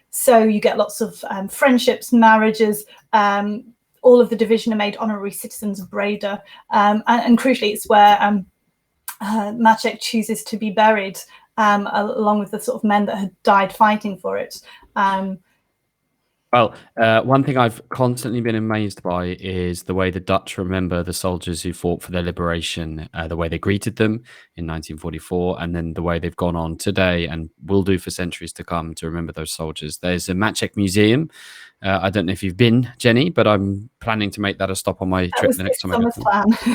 So you get lots of friendships, marriages. All of the division are made honorary citizens of Breda. And crucially, it's where Maczek chooses to be buried, along with the sort of men that had died fighting for it. Well, one thing I've constantly been amazed by is the way the Dutch remember the soldiers who fought for their liberation, the way they greeted them in 1944, and then the way they've gone on today and will do for centuries to come to remember those soldiers. There's a Maczek museum. I don't know if you've been, Jenny, but I'm planning to make that a stop on my trip the next time I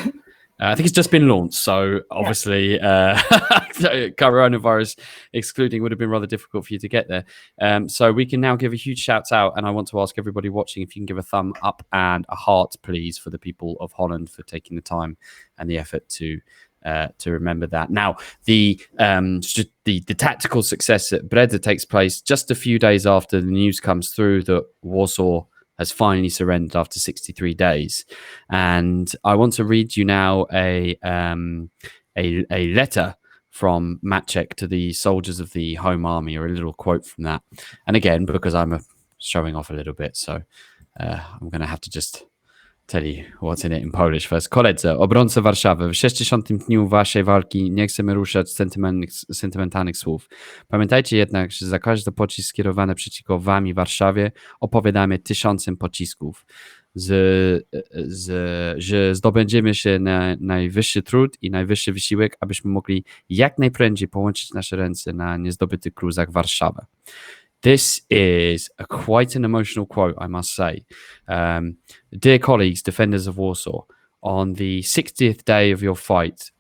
go. I think it's just been launched, so obviously coronavirus excluding would have been rather difficult for you to get there. So we can now give a huge shout out, and I want to ask everybody watching if you can give a thumb up and a heart, please, for the people of Holland for taking the time and the effort to remember that. Now, the tactical success at Breda takes place just a few days after the news comes through that Warsaw has finally surrendered after 63 days. And I want to read you now a letter from Maczek to the soldiers of the Home Army, or a little quote from that. And again, because I'm showing off a little bit, so I'm going to have to just tell you what's in it in Polish first. Koledzy, obrońcy Warszawy, w 60. dniu waszej walki nie chcemy ruszać sentymentalnych słów. Pamiętajcie jednak, że za każdy pocisk skierowany przeciwko wam i Warszawie opowiadamy 1000 pocisków. Że zdobędziemy się na najwyższy trud i najwyższy wysiłek, abyśmy mogli jak najprędzej połączyć nasze ręce na niezdobytych gruzach Warszawę. This is quite an emotional quote, I must say. Dear colleagues, defenders of Warsaw, on the 60th day of your fight,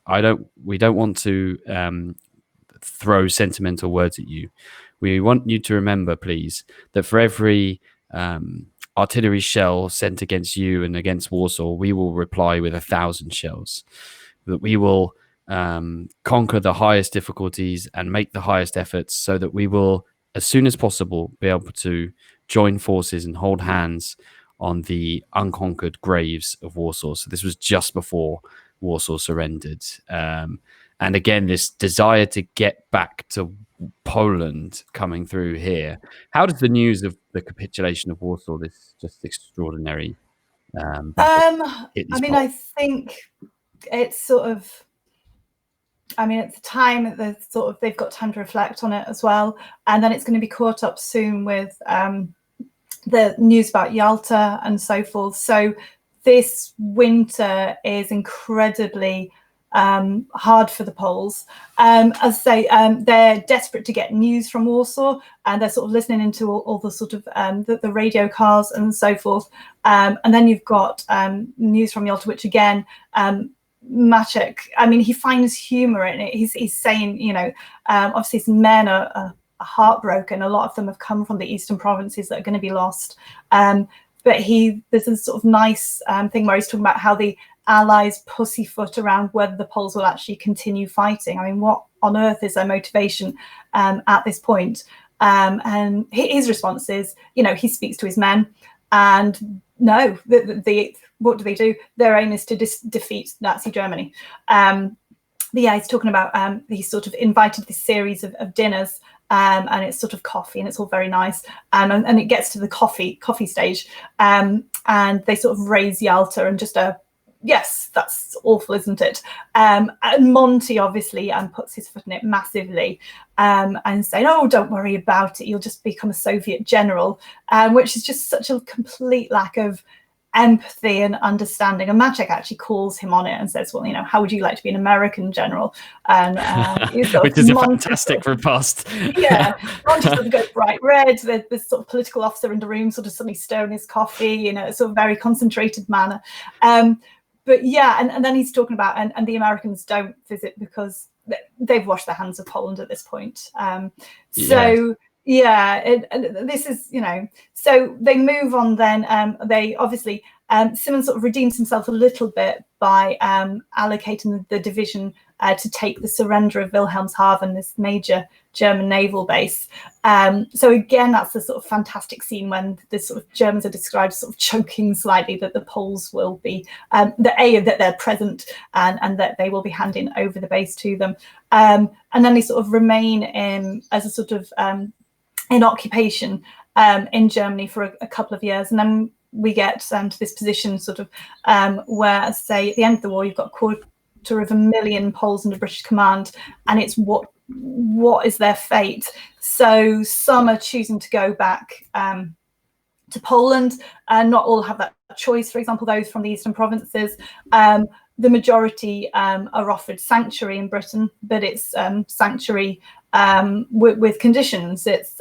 we don't want to throw sentimental words at you. We want you to remember, please, that for every artillery shell sent against you and against Warsaw, we will reply with 1,000 shells. That we will conquer the highest difficulties and make the highest efforts, so that we will, as soon as possible, be able to join forces and hold hands on the unconquered graves of Warsaw. So this was just before Warsaw surrendered. And again, this desire to get back to Poland coming through here. How does the news of the capitulation of Warsaw, this just extraordinary I think it's sort of, at the time they've got time to reflect on it as well, and then it's going to be caught up soon with the news about Yalta and so forth. So this winter is incredibly hard for the Poles. As I say, they're desperate to get news from Warsaw, and they're sort of listening into all the sort of the radio cars and so forth. And then you've got news from Yalta, which again, Maczek, he finds humor in it. He's saying, obviously his men are heartbroken. A lot of them have come from the eastern provinces that are going to be lost. But there's a sort of nice thing where he's talking about how the Allies pussyfoot around whether the Poles will actually continue fighting. What on earth is their motivation at this point? And his response is, he speaks to his men, and no, what do? Their aim is to defeat Nazi Germany. He's talking about he's sort of invited this series of dinners, and it's sort of coffee, and it's all very nice. And it gets to the coffee stage, and they sort of raise Yalta and just yes, that's awful, isn't it? And Monty obviously puts his foot in it massively, and saying, "Oh, don't worry about it. You'll just become a Soviet general," which is just such a complete lack of empathy and understanding. And Maczek actually calls him on it and says, "Well, how would you like to be an American general?" And which is a fantastic riposte. Yeah, Monty sort of goes bright red. There's this sort of political officer in the room, sort of suddenly stirring his coffee, sort of very concentrated manner. But yeah, and then he's talking about, and the Americans don't visit because they've washed their hands of Poland at this point. So this is, so they move on then. They obviously, Simmons sort of redeems himself a little bit by allocating the division to take the surrender of Wilhelmshaven, this major German naval base. So again, that's the sort of fantastic scene when the sort of Germans are described sort of choking slightly that the Poles will be, that they're present and that they will be handing over the base to them. And then they sort of remain as a sort of in occupation in Germany for a couple of years. And then we get to this position sort of where, say, at the end of the war, you've got 250,000 Poles under British command, and it's what is their fate? So some are choosing to go back to Poland, and not all have that choice. For example, those from the eastern provinces, the majority are offered sanctuary in Britain, but it's sanctuary with conditions. It's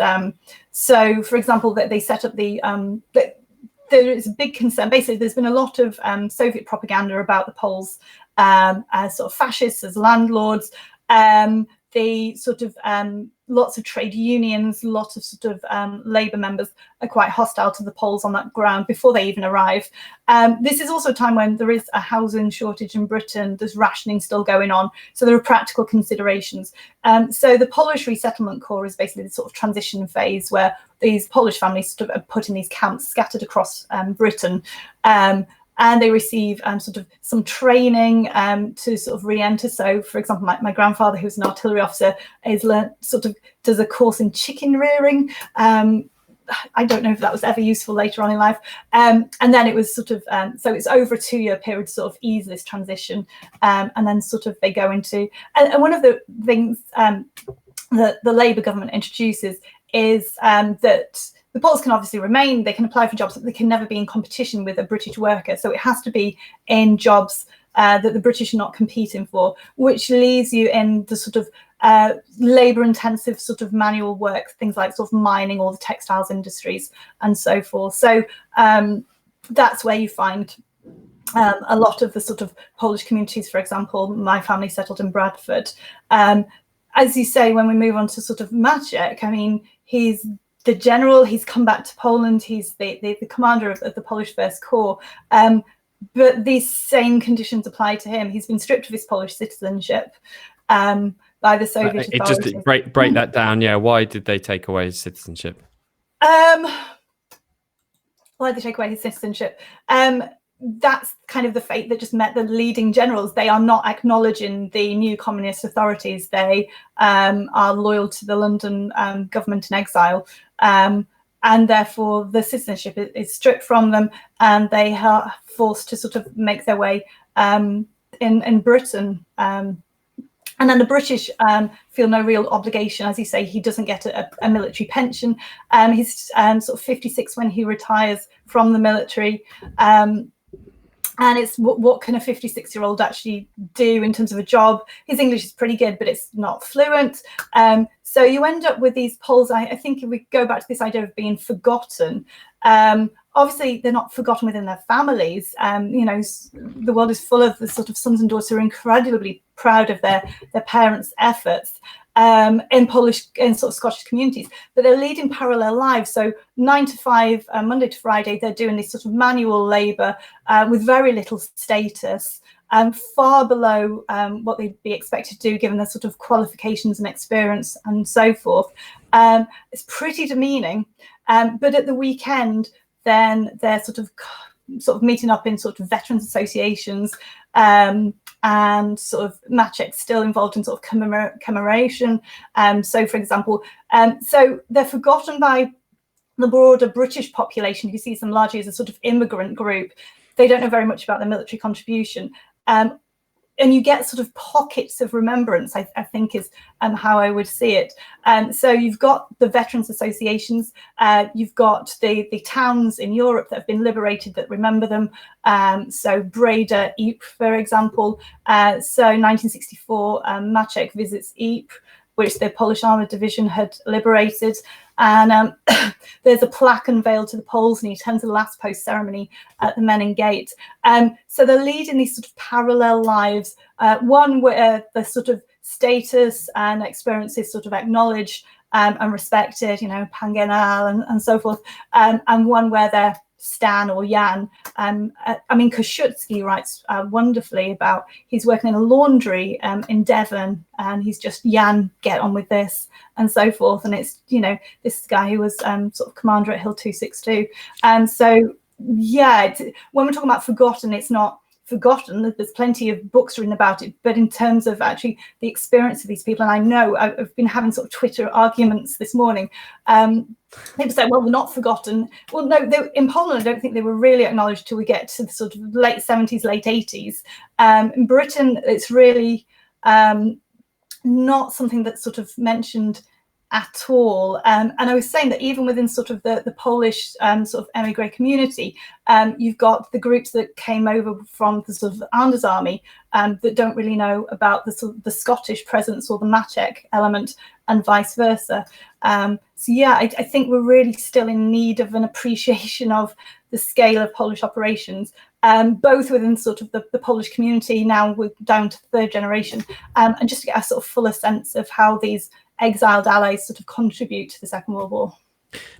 so, for example, that they set up there is a big concern. Basically, there's been a lot of Soviet propaganda about the Poles as sort of fascists, as landlords. The sort of lots of trade unions, lots of sort of labour members are quite hostile to the Poles on that ground before they even arrive. This is also a time when there is a housing shortage in Britain. There's rationing still going on, so there are practical considerations. So the Polish Resettlement Corps is basically the sort of transition phase where these Polish families sort of are put in these camps scattered across Britain. And they receive sort of some training to sort of re-enter. So, for example, my grandfather, who's an artillery officer, does a course in chicken rearing. I don't know if that was ever useful later on in life. And then it was sort of, so it's over a 2-year period to sort of ease this transition. And then sort of they go into, and one of the things that the Labour government introduces is that the Poles can obviously remain, they can apply for jobs, but they can never be in competition with a British worker. So it has to be in jobs that the British are not competing for, which leaves you in the sort of labour-intensive sort of manual work, things like sort of mining or the textiles industries and so forth. So that's where you find a lot of the sort of Polish communities. For example, my family settled in Bradford. As you say, when we move on to sort of Maczek, I mean, he's the general, he's come back to Poland, he's the commander of the Polish First Corps, but these same conditions apply to him. He's been stripped of his Polish citizenship by the Soviet authorities. Just break that down, yeah. Why did they take away his citizenship? Why did they take away his citizenship? That's kind of the fate that just met the leading generals. They are not acknowledging the new communist authorities. They are loyal to the London government in exile. And therefore the citizenship is stripped from them, and they are forced to sort of make their way in Britain. And then the British feel no real obligation. As you say, he doesn't get a military pension. He's sort of 56 when he retires from the military. And it's what can a 56-year-old actually do in terms of a job? His English is pretty good, but it's not fluent. So you end up with these Poles. I think if we go back to this idea of being forgotten, obviously they're not forgotten within their families. You know, the world is full of the sort of sons and daughters who are incredibly proud of their parents' efforts in Polish and sort of Scottish communities, but they're leading parallel lives. So 9 to 5, Monday to Friday, they're doing this sort of manual labour with very little status, far below what they'd be expected to do given their sort of qualifications and experience and so forth. It's pretty demeaning, but at the weekend, then they're sort of meeting up in sort of veterans associations, and sort of Maczek's still involved in sort of commemoration. So, for example, so they're forgotten by the broader British population, who sees them largely as a sort of immigrant group. They don't know very much about their military contribution. And you get sort of pockets of remembrance, I think is how I would see it. So you've got the veterans associations, you've got the towns in Europe that have been liberated that remember them. So Breda, Ypres, for example. So 1964, Maczek visits Ypres, which the Polish Armoured Division had liberated. And there's a plaque unveiled to the Poles, and he attends the last post ceremony at the Menin Gate. So they're leading these sort of parallel lives, one where the sort of status and experience is sort of acknowledged and respected, you know, Pangenal and so forth, and one where they're Stan or Jan. I mean, Kosciuszki writes wonderfully about, he's working in a laundry in Devon, and he's just, Jan, get on with this, and so forth. And it's, you know, this guy who was sort of commander at Hill 262. And so, yeah, when we're talking about forgotten, it's not forgotten. There's plenty of books written about it, but in terms of actually the experience of these people, and I know I've been having sort of Twitter arguments this morning. People say, well, we're not forgotten. Well, no, in Poland, I don't think they were really acknowledged till we get to the sort of late 70s, late 80s. In Britain, it's really not something that's sort of mentioned at all. And I was saying that even within sort of the Polish sort of emigre community, you've got the groups that came over from the sort of Anders Army that don't really know about the sort of the Scottish presence or the Maczek element, and vice versa. So yeah, I think we're really still in need of an appreciation of the scale of Polish operations, both within sort of the Polish community, now we're down to third generation, and just to get a sort of fuller sense of how these exiled allies sort of contribute to the Second World War.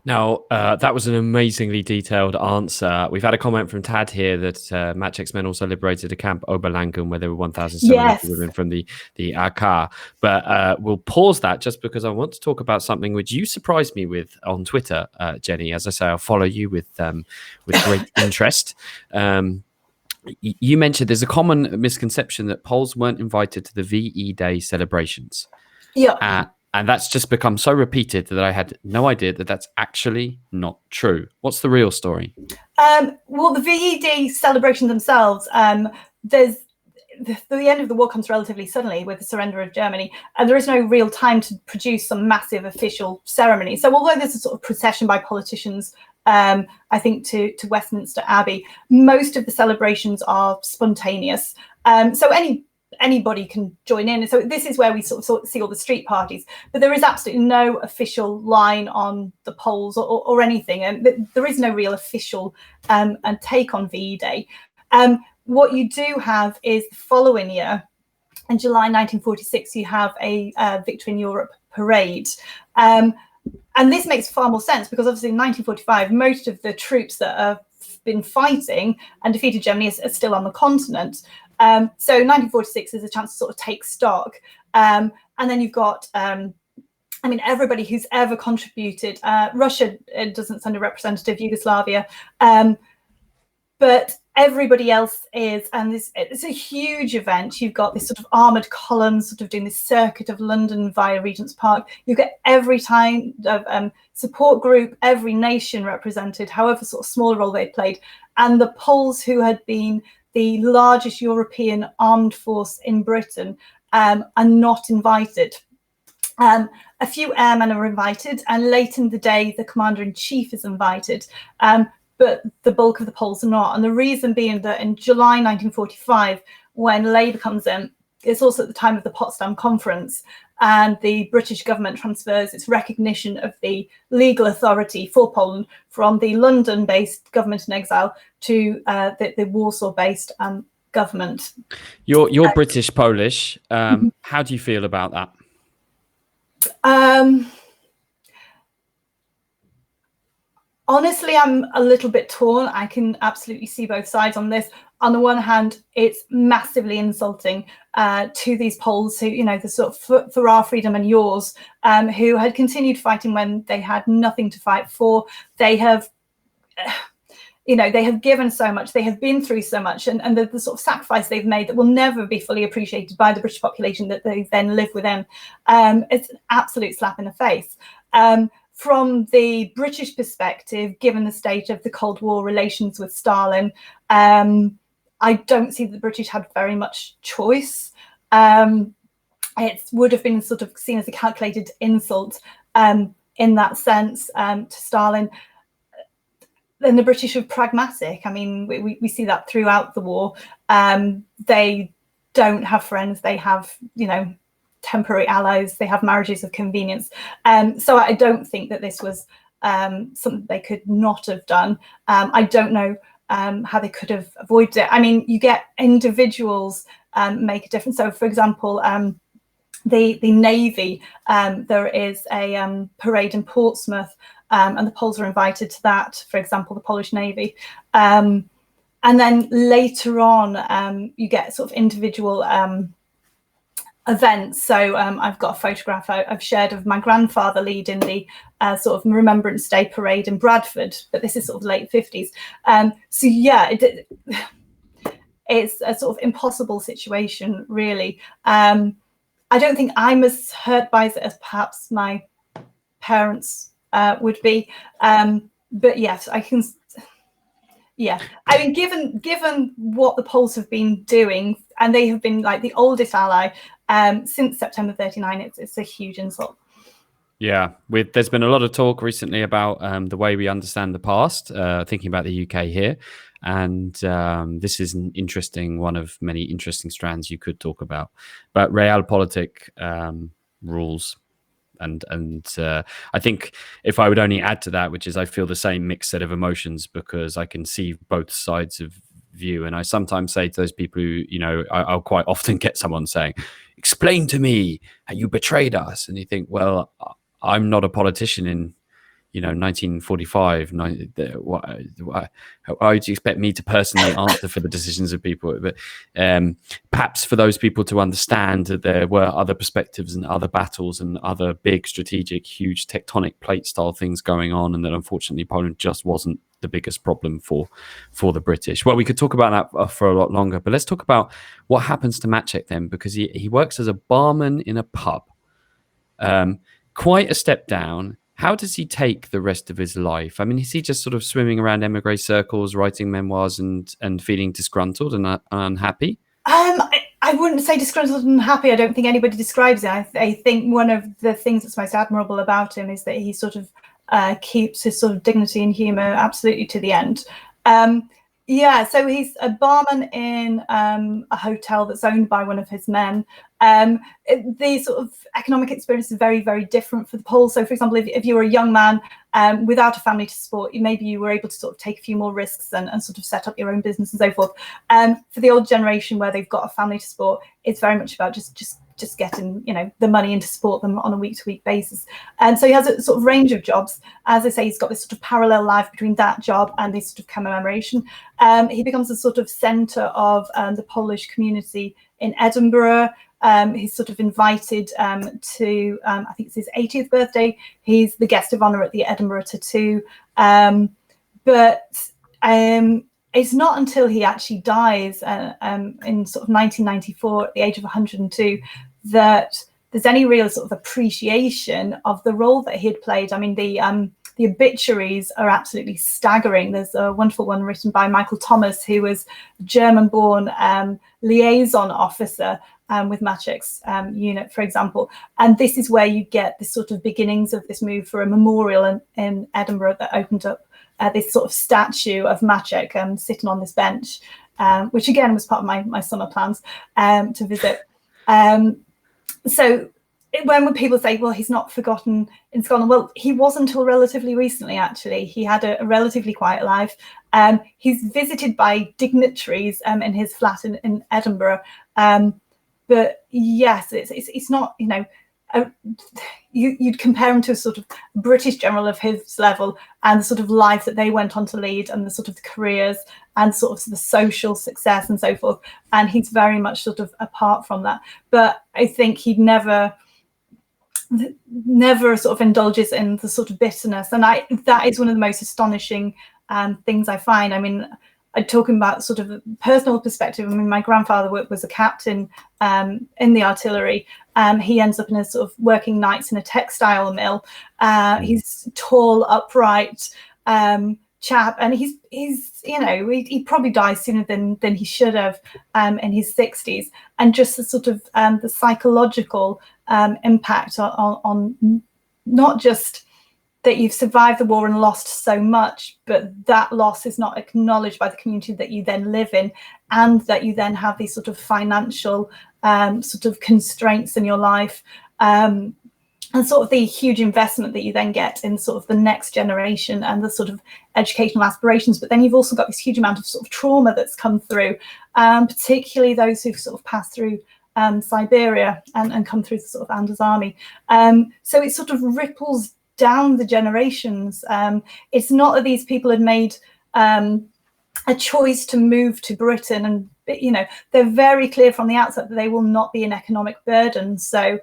Now, that was an amazingly detailed answer. We've had a comment from Tad here that Maczek's men also liberated a camp, Oberlangen, where there were 1,700 women from the AK. But we'll pause that just because I want to talk about something which you surprised me with on Twitter, Jenny. As I say, I'll follow you with great interest. You mentioned there's a common misconception that Poles weren't invited to the VE Day celebrations. Yeah. And that's just become so repeated that I had no idea that that's actually not true. What's the real story? Well, the VED celebrations themselves, there's the end of the war comes relatively suddenly with the surrender of Germany, and there is no real time to produce some massive official ceremony. So although there's a sort of procession by politicians, I think to Westminster Abbey, most of the celebrations are spontaneous. So anybody can join in. So this is where we sort of see all the street parties, but there is absolutely no official line on the polls or anything, and there is no real official take on VE Day. What you do have is the following year, in July 1946, you have a Victory in Europe parade. And this makes far more sense because obviously in 1945, most of the troops that have been fighting and defeated Germany are still on the continent. So 1946 is a chance to sort of take stock. And then you've got, everybody who's ever contributed. Russia doesn't send a representative, Yugoslavia. But everybody else is, and it's a huge event. You've got this sort of armoured columns sort of doing this circuit of London via Regent's Park. You get every kind of support group, every nation represented, however sort of small a role they played. And the Poles, who had been the largest European armed force in Britain, are not invited. A few airmen are invited, and late in the day, the commander-in-chief is invited, but the bulk of the Poles are not. And the reason being that in July 1945, when Labour comes in, it's also at the time of the Potsdam Conference, and the British government transfers its recognition of the legal authority for Poland from the London-based government in exile to the Warsaw-based government. You're British Polish. How do you feel about that? Honestly, I'm a little bit torn. I can absolutely see both sides on this. On the one hand, it's massively insulting to these Poles who, the sort of for our freedom and yours, who had continued fighting when they had nothing to fight for. They have, they have given so much. They have been through so much, and the sort of sacrifice they've made that will never be fully appreciated by the British population that they then live within. It's an absolute slap in the face. From the British perspective, given the state of the Cold War relations with Stalin, I don't see the British had very much choice. It would have been sort of seen as a calculated insult in that sense to Stalin. Then the British are pragmatic. I mean, we see that throughout the war. They don't have friends. They have, temporary allies. They have marriages of convenience. So I don't think that this was something they could not have done. I don't know how they could have avoided it. I mean, you get individuals make a difference. So, for example, the Navy, there is a parade in Portsmouth, and the Poles are invited to that, for example, the Polish Navy. And then later on, you get sort of individual events. So I've got a photograph I've shared of my grandfather leading the sort of Remembrance Day parade in Bradford, but this is sort of late 50s. So yeah, it's a sort of impossible situation, really. I don't think I'm as hurt by it as perhaps my parents would be. But yes, I can. Yeah, I mean, given what the Poles have been doing, and they have been like the oldest ally since September 39, it's a huge insult. Yeah, there's been a lot of talk recently about the way we understand the past, thinking about the UK here. And this is an interesting one of many interesting strands you could talk about. But realpolitik rules. I think if I would only add to that, which is I feel the same mixed set of emotions because I can see both sides of view, and I sometimes say to those people who, I'll quite often get someone saying, explain to me how you betrayed us, and you think, well, I'm not a politician in 1945. Why would you expect me to personally answer for the decisions of people? But perhaps for those people to understand that there were other perspectives and other battles and other big strategic, huge tectonic plate style things going on, and that unfortunately Poland just wasn't the biggest problem for the British. Well, we could talk about that for a lot longer, but let's talk about what happens to Maczek then, because he works as a barman in a pub. Quite a step down. How does he take the rest of his life? I mean, is he just sort of swimming around emigre circles, writing memoirs and feeling disgruntled and unhappy? I wouldn't say disgruntled and unhappy. I don't think anybody describes it. I think one of the things that's most admirable about him is that he sort of keeps his sort of dignity and humour absolutely to the end. So he's a barman in a hotel that's owned by one of his men. The sort of economic experience is very, very different for the Poles. So, for example, if you were a young man without a family to support, maybe you were able to sort of take a few more risks and sort of set up your own business and so forth. For the old generation where they've got a family to support, it's very much about just getting the money in to support them on a week-to-week basis. And so he has a sort of range of jobs. As I say, he's got this sort of parallel life between that job and this sort of commemoration. He becomes a sort of centre of the Polish community in Edinburgh. He's sort of invited to, I think it's his 80th birthday. He's the guest of honour at the Edinburgh Tattoo. But it's not until he actually dies in sort of 1994 at the age of 102 that there's any real sort of appreciation of the role that he had played. I mean, the obituaries are absolutely staggering. There's a wonderful one written by Michael Thomas, who was a German-born liaison officer with Maczek's unit, for example. And this is where you get the sort of beginnings of this move for a memorial in Edinburgh that opened up this sort of statue of Maczek sitting on this bench, which again was part of my summer plans to visit. So when people say, well, he's not forgotten in Scotland, well, he was until relatively recently, actually. He had a relatively quiet life. He's visited by dignitaries in his flat in Edinburgh. But yes, it's not, you'd compare him to a sort of British general of his level and the sort of life that they went on to lead and the sort of careers and sort of the social success and so forth. And he's very much sort of apart from that. But I think he'd never sort of indulges in the sort of bitterness. And that is one of the most astonishing things I find. I mean, talking about sort of a personal perspective, I mean, my grandfather was a captain in the artillery. He ends up in a sort of working nights in a textile mill. He's tall, upright chap, and he's he probably dies sooner than he should have in his 60s. And just the sort of the psychological impact on not just that you've survived the war and lost so much, but that loss is not acknowledged by the community that you then live in, and that you then have these sort of financial sort of constraints in your life, and sort of the huge investment that you then get in sort of the next generation and the sort of educational aspirations. But then you've also got this huge amount of sort of trauma that's come through, particularly those who've sort of passed through Siberia and come through the sort of Anders army. So it sort of ripples down the generations. It's not that these people had made a choice to move to Britain, and they're very clear from the outset that they will not be an economic burden. So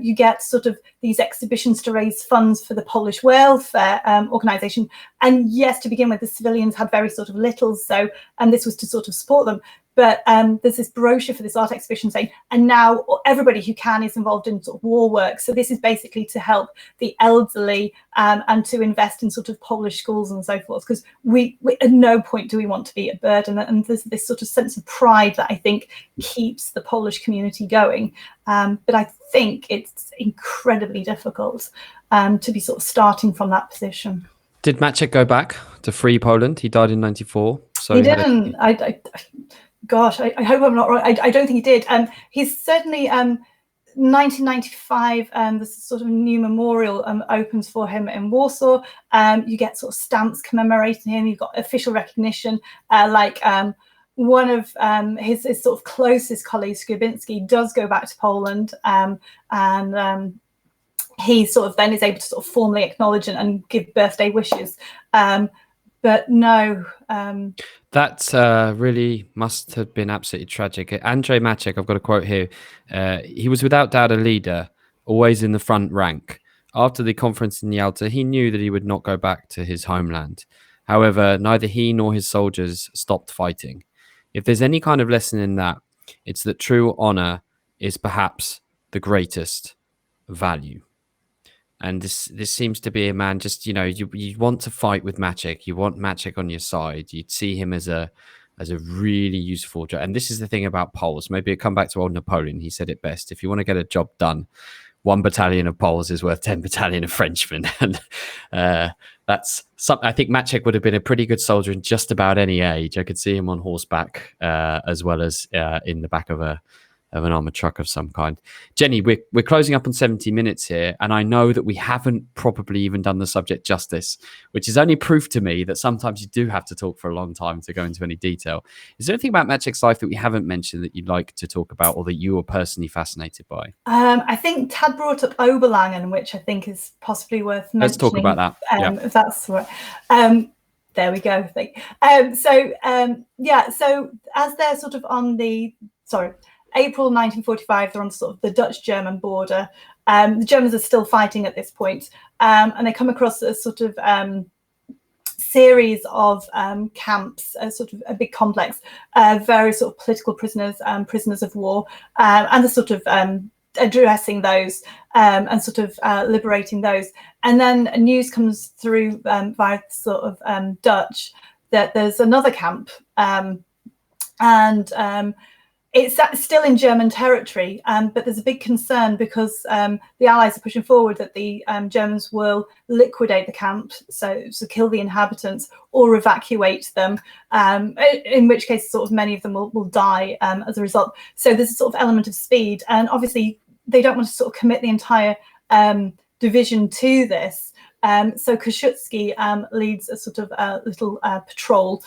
you get sort of these exhibitions to raise funds for the Polish welfare organisation. And yes, to begin with, the civilians had very sort of little, so and this was to sort of support them. But there's this brochure for this art exhibition saying, and now everybody who can is involved in sort of war work. So this is basically to help the elderly and to invest in sort of Polish schools and so forth, because we at no point do we want to be a burden. And there's this sort of sense of pride that I think keeps the Polish community going. But I think it's incredibly difficult to be sort of starting from that position. Did Maczek go back to free Poland? He died in 94. So he didn't. Gosh, I hope I'm not wrong. I don't think he did. He's certainly 1995, this sort of new memorial opens for him in Warsaw. You get sort of stamps commemorating him. You've got official recognition, one of his sort of closest colleagues, Skubinski, does go back to Poland, and he sort of then is able to sort of formally acknowledge and give birthday wishes. But no. That really must have been absolutely tragic. Andrzej Maczek, I've got a quote here. He was without doubt a leader, always in the front rank. After the conference in Yalta, he knew that he would not go back to his homeland. However, neither he nor his soldiers stopped fighting. If there's any kind of lesson in that, it's that true honor is perhaps the greatest value. And this seems to be a man, just, you want to fight with Maczek. You want Maczek on your side. You'd see him as a really useful job. And this is the thing about Poles. Maybe I come back to old Napoleon. He said it best. If you want to get a job done, 1 battalion of Poles is worth 10 battalion of Frenchmen. And that's something. I think Maczek would have been a pretty good soldier in just about any age. I could see him on horseback as well as in the back of an armored truck of some kind. Jenny, we're closing up on 70 minutes here, and I know that we haven't probably even done the subject justice, which is only proof to me that sometimes you do have to talk for a long time to go into any detail. Is there anything about Maczek's life that we haven't mentioned that you'd like to talk about, or that you were personally fascinated by? I think Tad brought up Oberlangen, which I think is possibly worth mentioning. Let's talk about that. If that's what. There we go. So as they're sort of on April 1945, they're on sort of the Dutch-German border. The Germans are still fighting at this point, and they come across a sort of series of camps, sort of a big complex, various sort of political prisoners, prisoners of war, and the sort of addressing those and sort of liberating those. And then news comes through via sort of Dutch that there's another camp, and it's still in German territory, but there's a big concern because the Allies are pushing forward that the Germans will liquidate the camp, so kill the inhabitants or evacuate them, in which case sort of many of them will die as a result. So there's a sort of element of speed, and obviously they don't want to sort of commit the entire division to this. So Kosciuszki leads a sort of little patrol.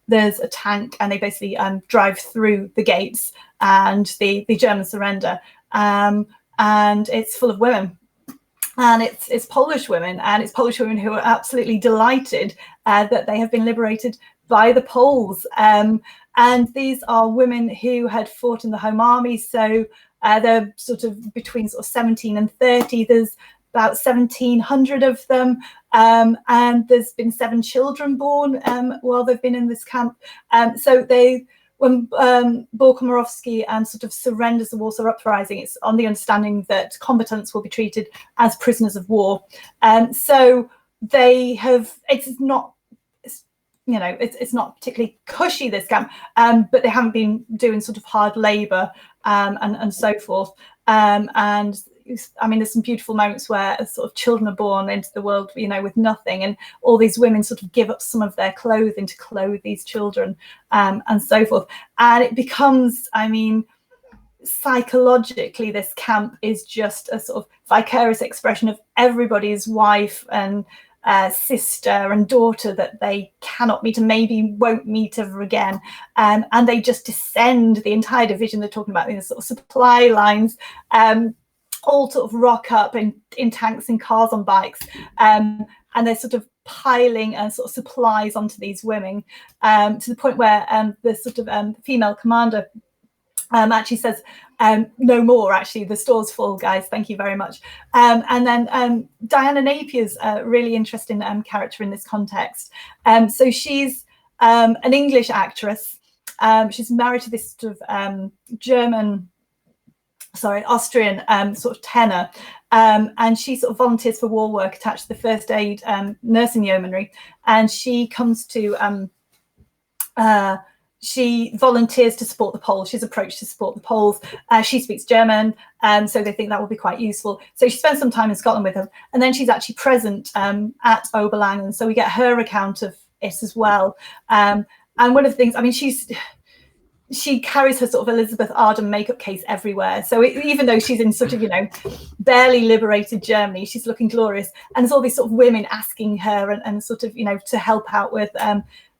There's a tank, and they basically drive through the gates, and the Germans surrender. And it's full of women, and it's Polish women, and it's Polish women who are absolutely delighted that they have been liberated by the Poles. And these are women who had fought in the Home Army, so they're sort of between sort of 17 and 30. There's about 1,700 of them, and there's been 7 children born while they've been in this camp. So when Bohumorowski sort of surrenders the Warsaw Uprising, it's on the understanding that combatants will be treated as prisoners of war. So they have, it's not particularly cushy, this camp, but they haven't been doing sort of hard labor and so forth. And I mean, there's some beautiful moments where sort of children are born into the world, with nothing, and all these women sort of give up some of their clothing to clothe these children, and so forth. And it becomes, psychologically, this camp is just a sort of vicarious expression of everybody's wife and sister and daughter that they cannot meet and maybe won't meet ever again. And they just descend the entire division. They're talking about these sort of supply lines, all sort of rock up in tanks and cars on bikes, and they're sort of piling sort of supplies onto these women, to the point where the sort of female commander actually says, no more, actually, the store's full, guys, thank you very much. And then Diana Napier's a really interesting character in this context. So she's an English actress. She's married to this sort of Austrian sort of tenor, and she sort of volunteers for war work attached to the first aid nursing yeomanry, and she comes to she volunteers to support the Poles. She's approached to support the Poles. She speaks German, so they think that will be quite useful. So she spends some time in Scotland with them, and then she's actually present at Oberlangen, so we get her account of it as well. And one of the things, she carries her sort of Elizabeth Arden makeup case everywhere. So even though she's in sort of, barely liberated Germany, she's looking glorious. And there's all these sort of women asking her and sort of, to help out with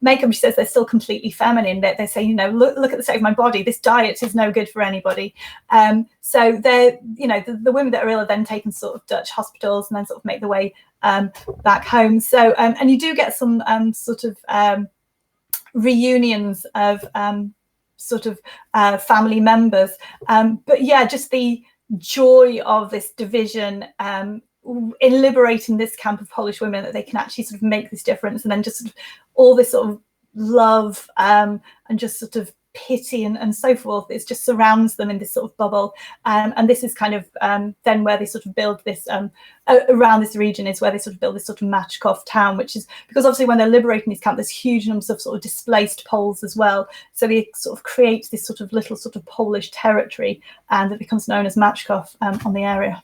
makeup. She says they're still completely feminine. They say, look at the state of my body. This diet is no good for anybody. So they're, the women that are ill are then taken to sort of Dutch hospitals and then sort of make their way back home. So, and you do get some sort of reunions of family members. But yeah, just the joy of this division in liberating this camp of Polish women, that they can actually sort of make this difference, and then just sort of all this sort of love and just sort of pity and so forth. It just surrounds them in this sort of bubble, and this is kind of then where they sort of build this around this region is where they sort of build this sort of Maczkov town, which is because obviously when they're liberating these camps, there's huge numbers of sort of displaced Poles as well, so they sort of create this sort of little sort of Polish territory, and it becomes known as Maczkov on the area.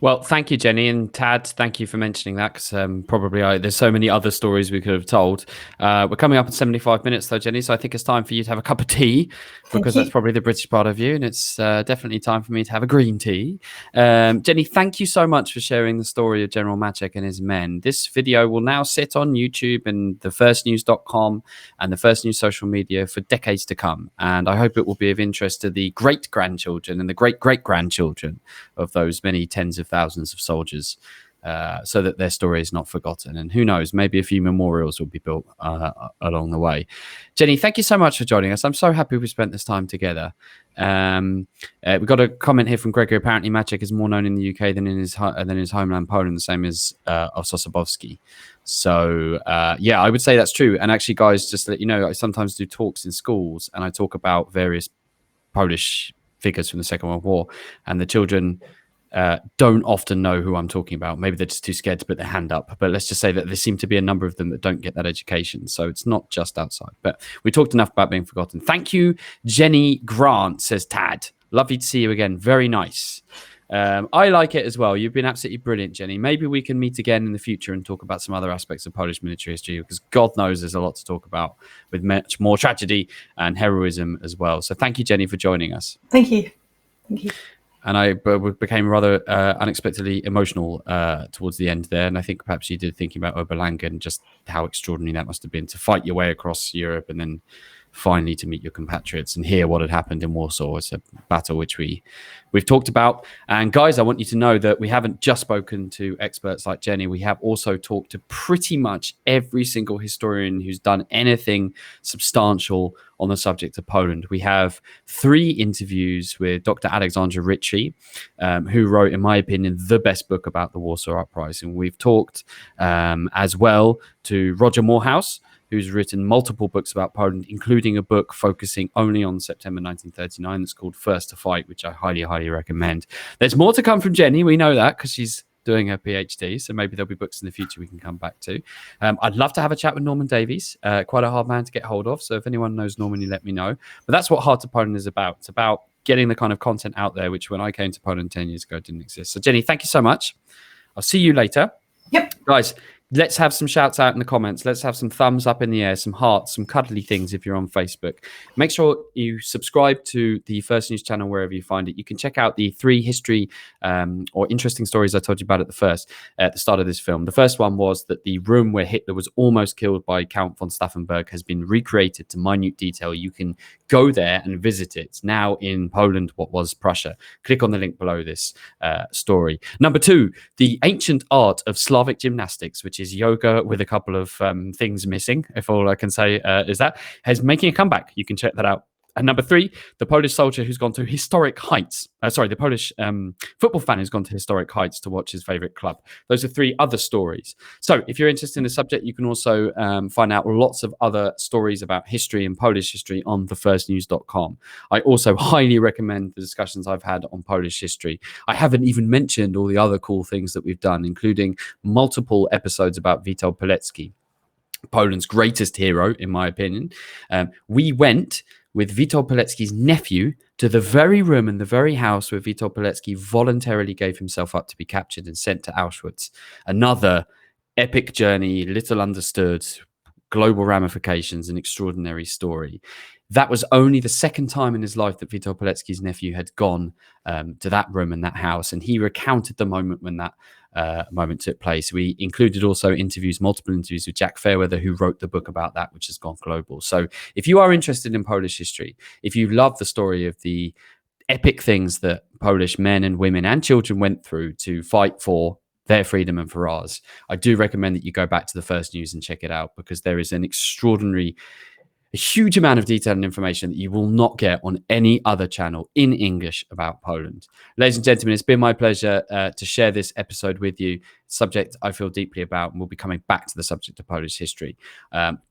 Well, thank you, Jenny, and Tad, thank you for mentioning that, because there's so many other stories we could have told. We're coming up in 75 minutes, though, Jenny, so I think it's time for you to have a cup of tea, because that's probably the British part of you, and it's definitely time for me to have a green tea. Jenny, thank you so much for sharing the story of General Maczek and his men. This video will now sit on YouTube and thefirstnews.com and the First News social media for decades to come, and I hope it will be of interest to the great-grandchildren and the great-great-grandchildren of those many tens of thousands of soldiers, so that their story is not forgotten. And who knows, maybe a few memorials will be built along the way. Jenny, thank you so much for joining us. I'm so happy we spent this time together. We've got a comment here from Gregory. Apparently Maczek is more known in the UK than in his homeland Poland, the same as Ossosabowski. So yeah, I would say that's true. And actually, guys, just to let you know, I sometimes do talks in schools, and I talk about various Polish figures from the Second World War, and the children don't often know who I'm talking about. Maybe they're just too scared to put their hand up, but let's just say that there seem to be a number of them that don't get that education, so it's not just outside. But we talked enough about being forgotten. Thank you, Jenny Grant, says Tad. Lovely to see you again. Very nice. I like it as well. You've been absolutely brilliant, Jenny. Maybe we can meet again in the future and talk about some other aspects of Polish military history, because God knows there's a lot to talk about, with much more tragedy and heroism as well. So thank you, Jenny, for joining us. Thank you. And I became rather unexpectedly emotional towards the end there. And I think perhaps you did, thinking about Oberlangen and just how extraordinary that must have been to fight your way across Europe and then finally to meet your compatriots and hear what had happened in Warsaw. It's a battle which we've talked about. And guys, I want you to know that we haven't just spoken to experts like Jenny. We have also talked to pretty much every single historian who's done anything substantial on the subject of Poland. We have 3 interviews with Dr. Alexandra Ritchie, who wrote, in my opinion, the best book about the Warsaw Uprising. We've talked as well to Roger Morehouse, who's written multiple books about Poland, including a book focusing only on September 1939 that's called First to Fight, which I highly, highly recommend. There's more to come from Jenny. We know that because she's doing her PhD, so maybe there'll be books in the future we can come back to. I'd love to have a chat with Norman Davies, quite a hard man to get hold of, so if anyone knows Norman, you let me know. But that's what Hard to Poland is about. It's about getting the kind of content out there, which when I came to Poland 10 years ago didn't exist. So Jenny, thank you so much. I'll see you later. Yep. Guys, let's have some shouts out in the comments. Let's have some thumbs up in the air, some hearts, some cuddly things if you're on Facebook. Make sure you subscribe to the First News channel wherever you find it. You can check out the 3 history or interesting stories I told you about at the start of this film. The first one was that the room where Hitler was almost killed by Count von Stauffenberg has been recreated to minute detail. You can go there and visit it. It's now in Poland, what was Prussia. Click on the link below this story. Number 2, the ancient art of Slavic gymnastics, which is yoga with a couple of things missing, if all I can say is that, is making a comeback. You can check that out. And number 3, the Polish soldier who's gone to historic heights. The Polish football fan who's gone to historic heights to watch his favorite club. Those are 3 other stories. So if you're interested in the subject, you can also find out lots of other stories about history and Polish history on thefirstnews.com. I also highly recommend the discussions I've had on Polish history. I haven't even mentioned all the other cool things that we've done, including multiple episodes about Witold Pilecki, Poland's greatest hero, in my opinion. We went with Witold Pilecki's nephew to the very room in the very house where Witold Pilecki voluntarily gave himself up to be captured and sent to Auschwitz. Another epic journey, little understood, global ramifications, an extraordinary story. that was only the second time in his life that Witold Pilecki's nephew had gone to that room and that house. And he recounted the moment when that moment took place. We included also multiple interviews with Jack Fairweather, who wrote the book about that, which has gone global. So if you are interested in Polish history, if you love the story of the epic things that Polish men and women and children went through to fight for their freedom and for ours, I do recommend that you go back to the First News and check it out, because there is a huge amount of detail and information that you will not get on any other channel in English about Poland. Ladies and gentlemen, it's been my pleasure to share this episode with you, subject I feel deeply about, and we'll be coming back to the subject of Polish history.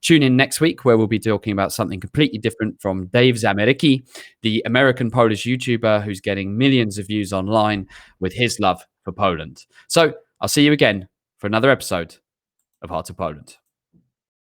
Tune in next week, where we'll be talking about something completely different from Dave Zamericki, the American-Polish YouTuber who's getting millions of views online with his love for Poland. So I'll see you again for another episode of Heart of Poland.